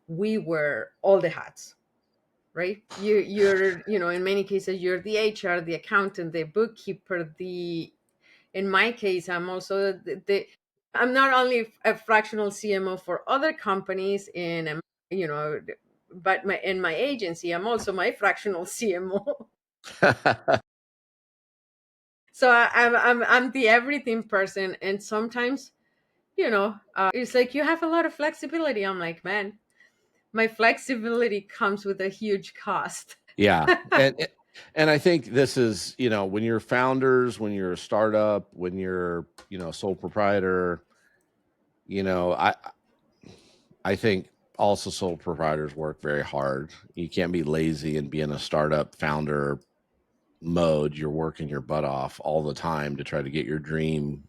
we wear all the hats, right? You're in many cases you're the HR, the accountant, the bookkeeper, the in my case I'm also I'm not only a fractional CMO for other companies you know but in my agency I'm also my fractional CMO. So I'm the everything person, and sometimes it's like you have a lot of flexibility. I'm like, man, my flexibility comes with a huge cost. Yeah. And I think this is, when you're founders, when you're a startup, when you're, sole proprietor, you know, I I think also sole proprietors work very hard. You can't be lazy and be in a startup founder mode. You're working your butt off all the time to try to get your dream,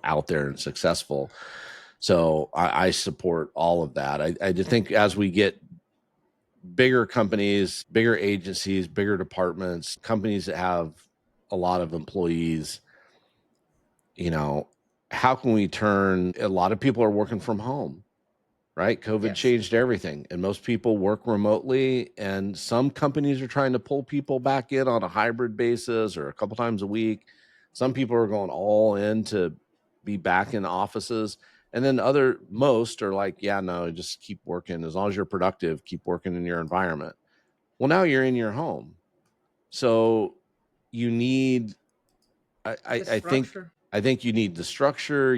out there and successful. So I support all of that. I just think as we get bigger companies, bigger agencies, bigger departments, companies that have a lot of employees, you know, how can we turn a lot of people are working from home, right? COVID Yes. changed everything, and most people work remotely, and some companies are trying to pull people back in on a hybrid basis or a couple times a week. Some people are going all in to be back in offices, and then most are like, yeah, no, just keep working. As long as you're productive, keep working in your environment. Well, now you're in your home. So you need, The I think, structure. you need the structure.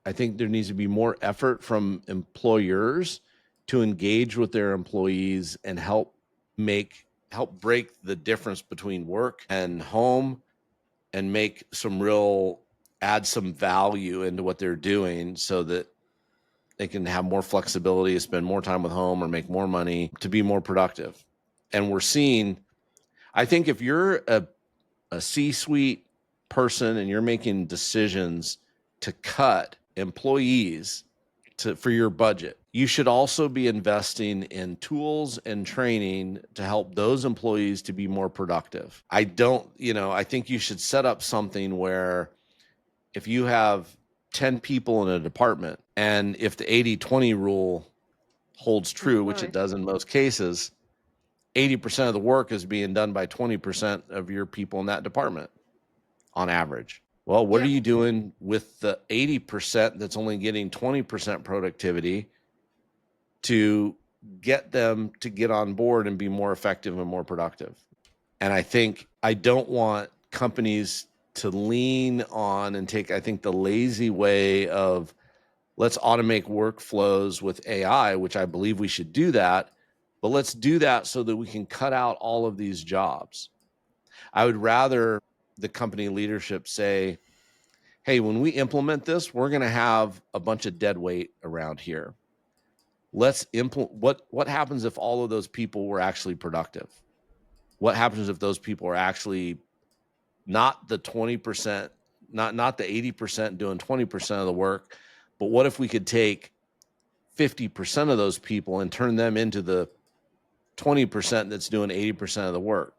I think there needs to be more effort from employers to engage with their employees and help break the difference between work and home, and add some value into what they're doing so that they can have more flexibility, spend more time with home, or make more money to be more productive. And I think if you're a C-suite person and you're making decisions to cut employees for your budget. You should also be investing in tools and training to help those employees to be more productive. I think you should set up something where if you have 10 people in a department, and if the 80-20 rule holds true, which it does in most cases, 80% of the work is being done by 20% of your people in that department on average. Well, what are you doing with the 80% that's only getting 20% productivity to get them to get on board and be more effective and more productive? And I don't want companies to lean on and take, I think, the lazy way of let's automate workflows with AI, which I believe we should do that, but let's do that so that we can cut out all of these jobs. I would rather the company leadership say, hey, when we implement this, we're going to have a bunch of dead weight around here. Let's implement. What happens if all of those people were actually productive? What happens if those people are actually not the 20%, not the 80% doing 20% of the work, but what if we could take 50% of those people and turn them into the 20% that's doing 80% of the work?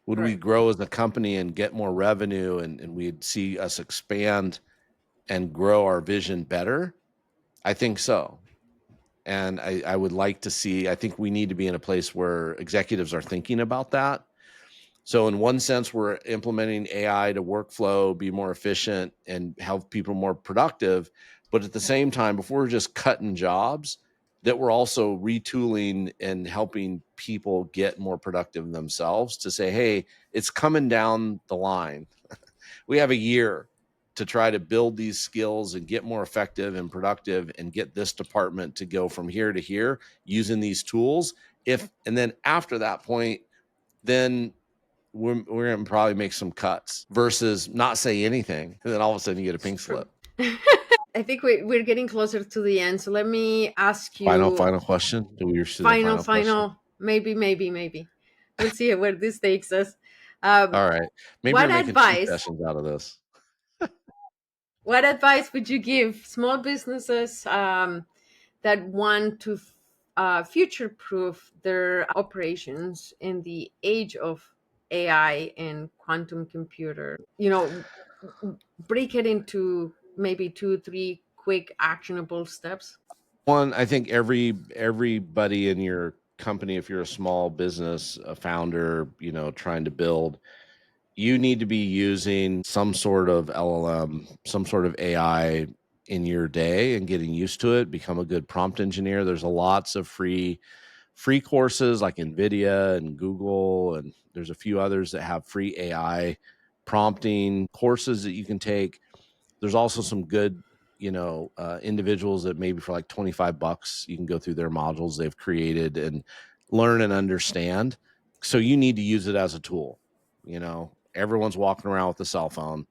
Would we grow as a company and get more revenue, and we'd see us expand and grow our vision better? I think so. And I would like to see, I think we need to be in a place where executives are thinking about that. So in one sense, we're implementing AI to workflow, be more efficient, and help people more productive. But at the same time, before we're just cutting jobs, that we're also retooling and helping people get more productive themselves to say, hey, it's coming down the line. We have a year to try to build these skills and get more effective and productive and get this department to go from here to here using these tools. And then after that point, then we're going to probably make some cuts versus not say anything. And then all of a sudden you get a pink slip. I think we're getting closer to the end. So let me ask you. Final question. Do we reach to the final? Maybe. We'll see where this takes us. All right. Maybe what we're making advice? 2 sessions out of this. What advice would you give small businesses that want to future-proof their operations in the age of AI and quantum computer? Break it into maybe 2-3 quick actionable steps. One, I think everybody in your company, if you're a small business, a founder, trying to build, you need to be using some sort of LLM, some sort of AI in your day and getting used to it. Become a good prompt engineer. There's lots of free courses like NVIDIA and Google, and there's a few others that have free AI prompting courses that you can take. There's also some good, individuals that maybe for like $25, you can go through their modules they've created and learn and understand. So you need to use it as a tool. Everyone's walking around with a cell phone.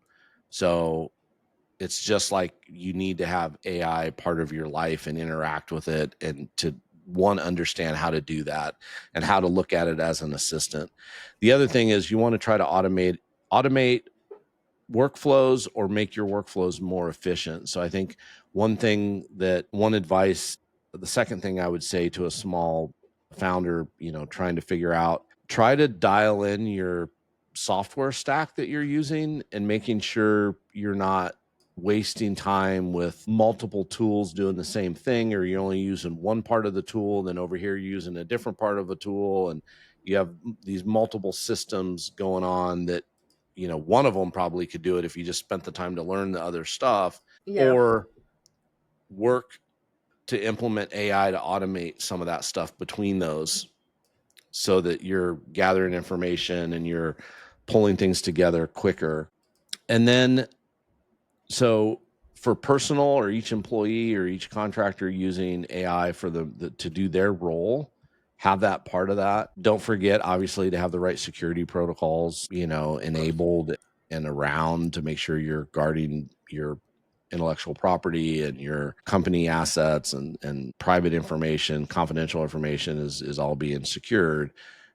So it's just like you need to have AI part of your life and interact with it, and to understand how to do that and how to look at it as an assistant. The other thing is you want to try to automate workflows or make your workflows more efficient. So I think one advice, the second thing I would say to a small founder, trying to figure out, try to dial in your software stack that you're using and making sure you're not wasting time with multiple tools doing the same thing, or you're only using one part of the tool, then over here you're using a different part of a tool, and you have these multiple systems going on that, one of them probably could do it if you just spent the time to learn the other stuff, or work to implement AI to automate some of that stuff between those so that you're gathering information and you're pulling things together quicker. And then, so for personal or each employee or each contractor using AI for to do their role, have that part of that. Don't forget, obviously, to have the right security protocols, enabled and around to make sure you're guarding your intellectual property and your company assets and private information, confidential information is all being secured,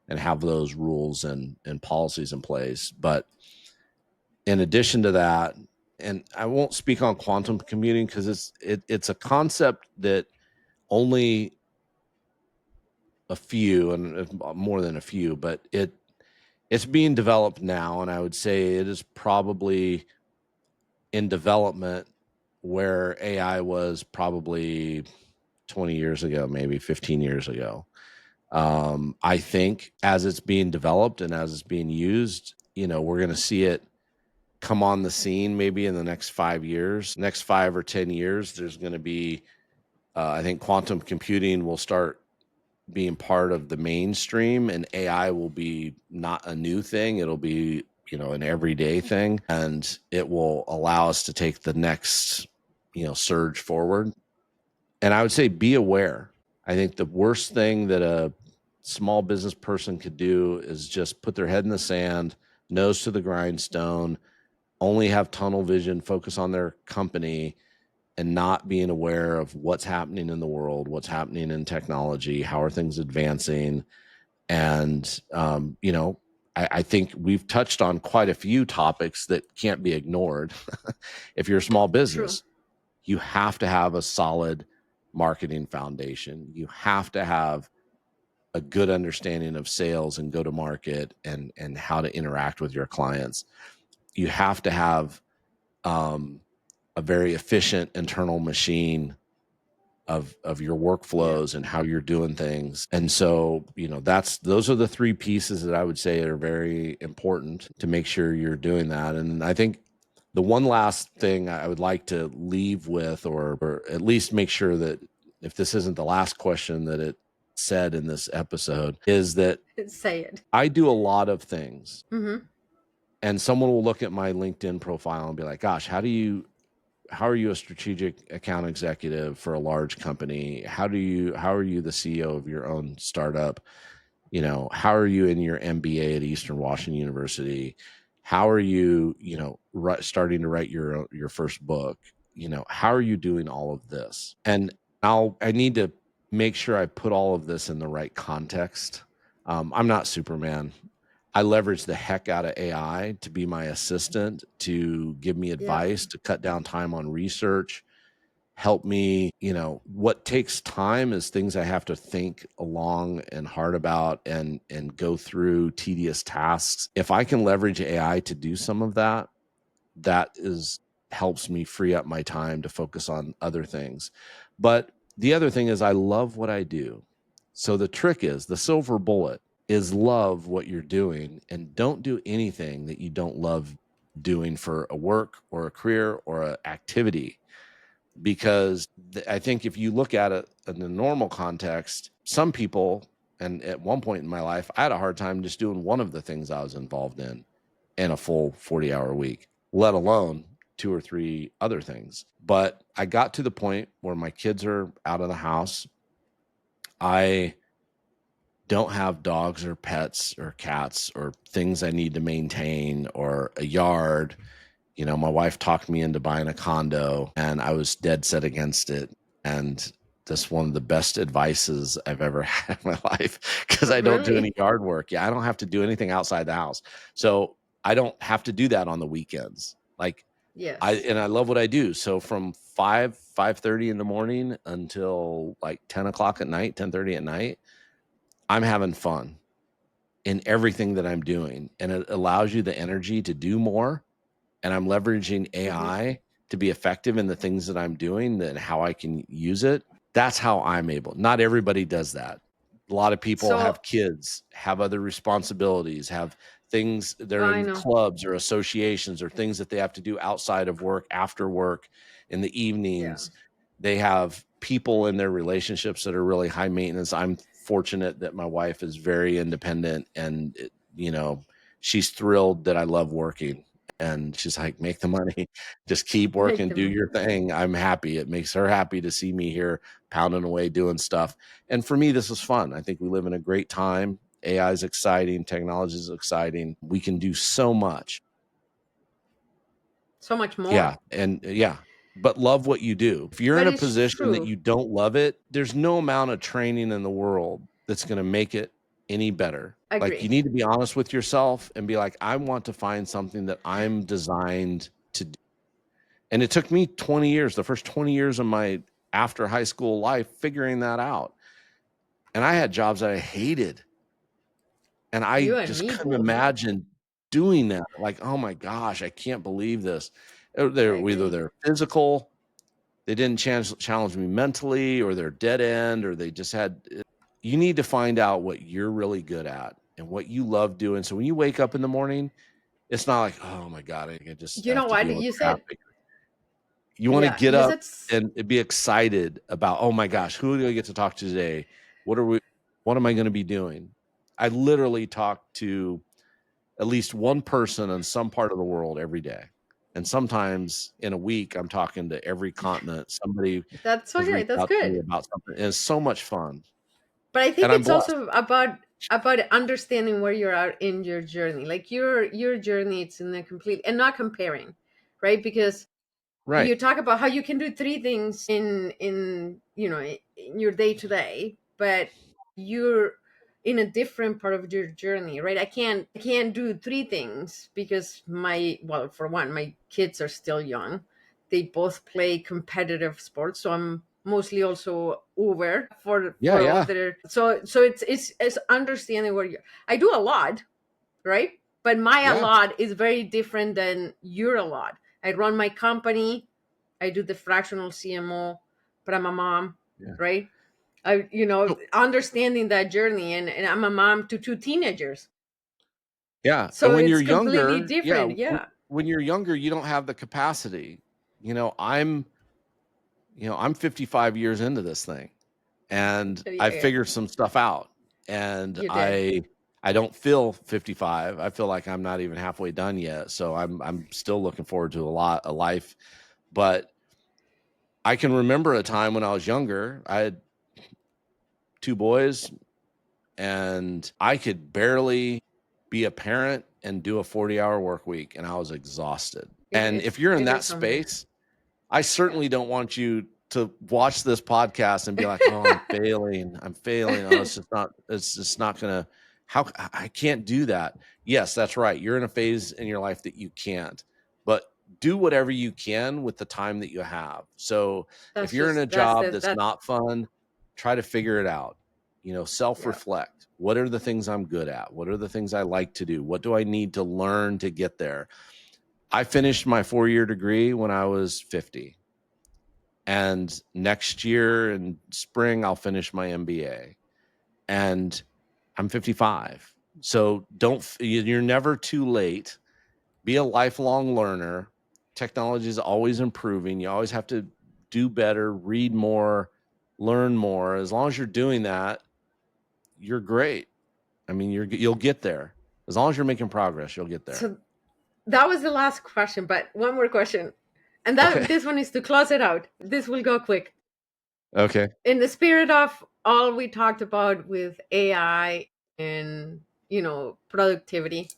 and have those rules and policies in place. But in addition to that, and I won't speak on quantum computing because it's a concept that only a few, and more than a few, but it's being developed now, and I would say it is probably in development where AI was probably 20 years ago, maybe 15 years ago. I think as it's being developed and as it's being used, we're going to see it come on the scene maybe in the next 5 years. Next 5 or 10 years, there's going to be, I think quantum computing will start being part of the mainstream, and AI will be not a new thing. It'll be, an everyday thing, and it will allow us to take the next, surge forward. And I would say be aware. I think the worst thing that a small business person could do is just put their head in the sand, nose to the grindstone, only have tunnel vision, focus on their company, and not being aware of what's happening in the world, what's happening in technology, how are things advancing. And, I think we've touched on quite a few topics that can't be ignored. If you're a small True. business, you have to have a solid marketing foundation. You have to have a good understanding of sales and go to market and how to interact with your clients. You have to have a very efficient internal machine of your workflows and how you're doing things. And so, those are the three pieces that I would say are very important to make sure you're doing that. And I think the one last thing I would like to leave with, or at least make sure that if this isn't the last question that it said in this episode, is that Say it. I do a lot of things. Mm-hmm. And someone will look at my LinkedIn profile and be like, gosh, how are you a strategic account executive for a large company? How are you the CEO of your own startup? How are you in your MBA at Eastern Washington University? How are you, starting to write your first book? How are you doing all of this? And I need to make sure I put all of this in the right context. I'm not Superman. I leverage the heck out of AI to be my assistant, to give me Yeah. advice, to cut down time on research, help me. What takes time is things I have to think long and hard about and go through tedious tasks. If I can leverage AI to do some of that, that is helps me free up my time to focus on other things. But the other thing is I love what I do. So the trick is, the silver bullet is, love what you're doing and don't do anything that you don't love doing for a work or a career or an activity. Because I think if you look at it in the normal context, some people, and at one point in my life, I had a hard time just doing one of the things I was involved in a full 40-hour week, let alone two or three other things. But I got to the point where my kids are out of the house. I don't have dogs or pets or cats or things I need to maintain or a yard. My wife talked me into buying a condo and I was dead set against it. And that's one of the best advices I've ever had in my life, because I don't do any Really? yard work. Yeah, I don't have to do anything outside the house. So I don't have to do that on the weekends. Like Yes. I love what I do. So from 5:30 in the morning until like 10 o'clock at night, 10:30 at night, I'm having fun in everything that I'm doing. And it allows you the energy to do more, and I'm leveraging Mm-hmm. AI to be effective in the things that I'm doing and how I can use it. That's how I'm able. Not everybody does that. A lot of people So have kids, have other responsibilities, have things, they're I in know. clubs or associations or things that they have to do outside of work, after work, in the Yeah. evenings. They have people in their relationships that are really high maintenance. I'm fortunate that my wife is very independent, and she's thrilled that I love working, and she's like, make the money, just keep Make working, do them. your thing. I'm happy. It makes her happy to see me here pounding away doing stuff. And for me, this is fun. I think we live in a great time. AI is exciting, technology is exciting. We can do so much. So much Yeah. more. And yeah, but love what you do. If you're in But a it's position that true. you don't love it, there's no amount of training in the world that's going to make it any better. Like, you Agree. need to be honest with yourself and be like, I want to find something that I'm designed to do. And it took me 20 years, the first 20 years of my after high school life, figuring that out. And I had jobs that I hated. And I You and just me couldn't both. imagine doing that. Like, oh my gosh, I can't believe this. I They're either agree. they're physical, they didn't challenge me mentally, or they're dead end, or they just had. You need to find out what you're really good at and what you love doing. So when you wake up in the morning, it's not like, oh my God, I just You know have to what? deal with You said, traffic. You want to yeah, get you up said, and be excited about, oh my right. gosh, who do I get to talk to today? What am I going to be doing? I literally talk to at least one person in some part of the world every day. And sometimes in a week, I'm talking to every continent. Somebody That's has okay. reached That's out to me good. about something. And it's so much fun. But I think And I'm it's blessed. also about understanding where you're at in your journey. Like your journey, it's in a complete, and not comparing, right? Because Right. you talk about how you can do three things in in your day to day, but you're in a different part of your journey, right? I can't do three things because for one, my kids are still young. They both play competitive sports, so I'm mostly also over Yeah. for Yeah. other. So it's understanding where you. I do a lot, right? But my a Yeah. lot is very different than your a lot. I run my company. I do the fractional CMO, but I'm a mom, Yeah. right? So, Understanding that journey, and I'm a mom to two teenagers. yeah. And So when you're it's completely younger, different. Yeah. when you're younger, you don't have the capacity. You know, I'm, I'm 55 years into this thing, and I Yeah, figured some stuff out. And you did. I don't feel 55. I feel like I'm not even halfway done yet. So I'm still looking forward to a life. But I can remember a time when I was younger. I had two boys, and I could barely be a parent and do a 40-hour work week, and I was exhausted. And if you're in It that is something. space, I Yeah. certainly don't want you to watch this podcast and be like, "Oh, I'm failing. I'm failing. Oh, it's just not gonna, how I can't do that." Yes, that's right. You're in a phase in your life that you can't, but do whatever you can with the time that you have. So if That's you're in a just job that's that. not fun, try to figure it out. Yeah. Self-reflect. What are the things I'm good at? What are the things I like to do? What do I need to learn to get there? I finished my 4-year degree when I was 50. And next year in spring, I'll finish my MBA. And I'm 55. So you're never too late. Be a lifelong learner. Technology is always improving. You always have to do better, read more, learn more. As long as you're doing that, you're great. I mean, you'll get there. As long as you're making progress, you'll get there. So that was the last question, but one more question, and Okay. that this one is to close it out. This will go quick. Okay. In the spirit of all we talked about with AI and productivity,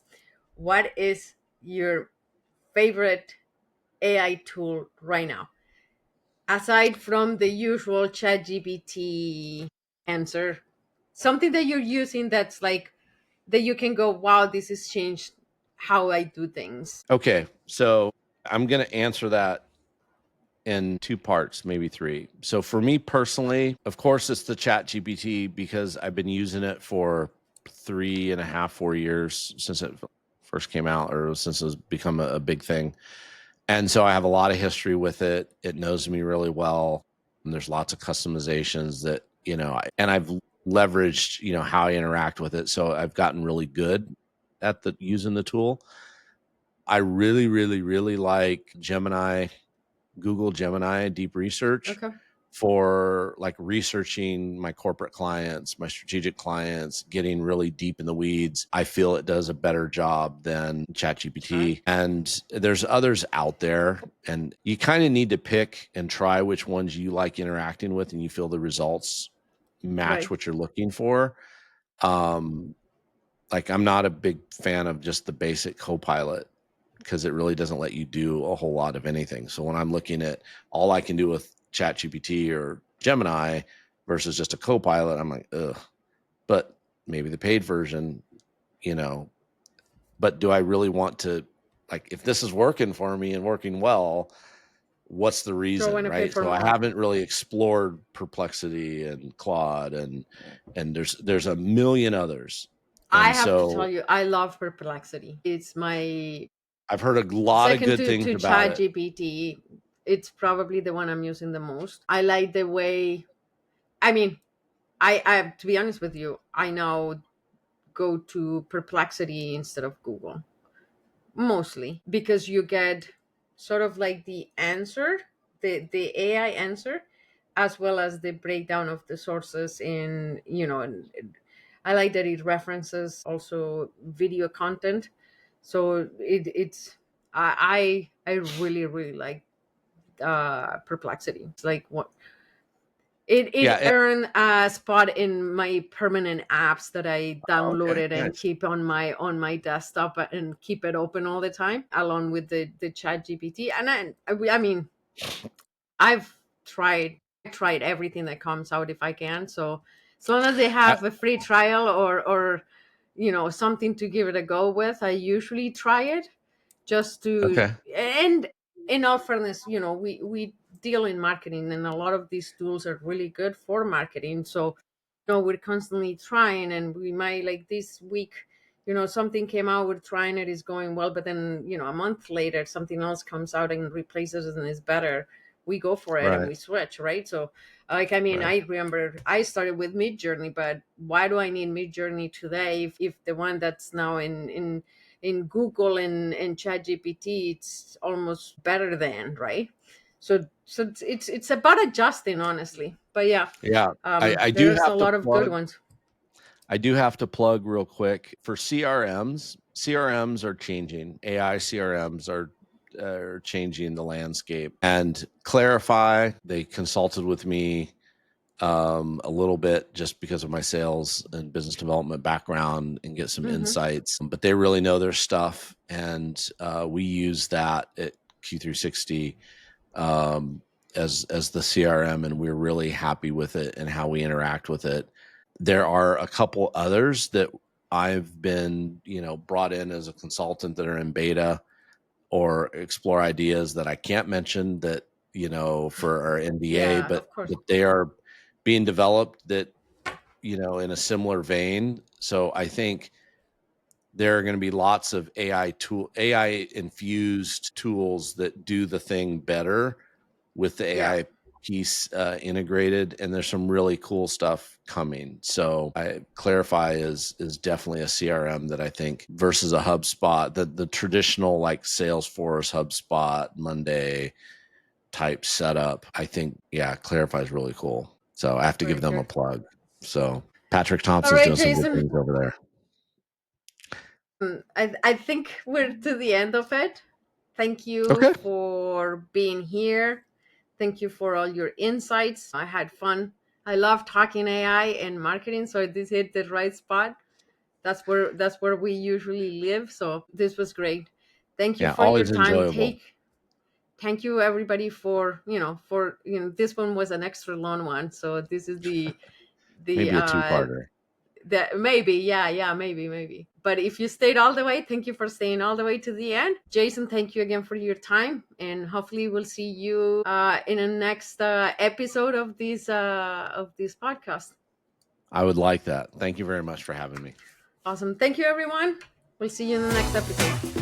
what is your favorite AI tool right now, aside from the usual chat GPT answer? Something that you're using that's like that you can go, wow, this has changed how I do things. Okay. So I'm going to answer that in two parts, maybe three. So for me personally, of course, it's the Chat GPT because I've been using it for 3.5, 4 years since it first came out, or since it's become a big thing. And so I have a lot of history with it. It knows me really well. And there's lots of customizations that, and I've leveraged, how I interact with it. So I've gotten really good at using the tool. I really, really, really like Google Gemini Deep Research Okay. for like researching my corporate clients, my strategic clients, getting really deep in the weeds. I feel it does a better job than All right. ChatGPT. And there's others out there, and you kind of need to pick and try which ones you like interacting with and you feel the results match Right. what you're looking for. Um, like I'm not a big fan of just the basic Copilot because it really doesn't let you do a whole lot of anything. So when I'm looking at all I can do with ChatGPT or Gemini versus just a Copilot, I'm like, ugh. But maybe the paid version, you know, but do I really want to, like, if this is working for me and working well, what's the reason, Throwing a fit right? for So I more. haven't really explored Perplexity and Claude, and there's a million others. I And have to tell so you, I love Perplexity. It's my I've heard a lot of second good things to about Chat it. GPT. It's probably the one I'm using the most. I like the way, I mean, I to be honest with you, I now go to Perplexity instead of Google, mostly because you get sort of like the answer, the AI answer, as well as the breakdown of the sources in, and I like that it references also video content. So it's I really really like Perplexity. It's like what it Yeah, earned a spot in my permanent apps that I okay, downloaded and nice. keep on my desktop and keep it open all the time, along with the Chat GPT. And I mean, I've tried everything that comes out if I can. So as long as they I, have a free trial or something to give it a go with, I usually try it just to. okay, And in all fairness, we deal in marketing, and a lot of these tools are really good for marketing. So we're constantly trying, and we might, like this week, something came out, we're trying it, is going well, but then a month later something else comes out and replaces it and is better. We go for it and right, we switch, right? So like, I mean, right, I remember I started with Mid Journey, but why do I need Mid Journey today if the one that's now in Google and Chat GPT, it's almost better than, right? So it's about adjusting, honestly. But yeah, yeah. I do there's a have to lot of good plug. ones. I do have to plug real quick for CRMs. CRMs are changing. AI CRMs are changing the landscape. And Clarify, they consulted with me a little bit just because of my sales and business development background and get some Hmm. insights. But they really know their stuff, and we use that at Q360 um, as the CRM, and we're really happy with it and how we interact with it. There are a couple others that I've been, brought in as a consultant that are in beta or explore ideas that I can't mention that, for our NDA, Yeah, but of course. but they are being developed that, in a similar vein. So I think there are going to be lots of AI infused tools that do the thing better with the Yeah, AI piece integrated, and there's some really cool stuff coming. So Clarify is definitely a CRM that I think versus a HubSpot, the traditional like Salesforce, HubSpot, Monday type setup. I think, yeah, Clarify is really cool. So I have to give very them a good. plug. So Patrick All Thompson's right, doing some good Jason. things over there. I think we're to the end of it. Thank you Okay. for being here. Thank you for all your insights. I had fun. I love talking AI and marketing, so this hit the right spot. That's where we usually live. So this was great. Thank you Yeah, for your always time. enjoyable. Thank you everybody for this one was an extra long one. So this is the Maybe a two-parter. that maybe, yeah, maybe. But if you stayed all the way, thank you for staying all the way to the end. Jason, thank you again for your time, and hopefully we'll see you in the next episode of this podcast. I would like that. Thank you very much for having me. Awesome. Thank you, everyone. We'll see you in the next episode.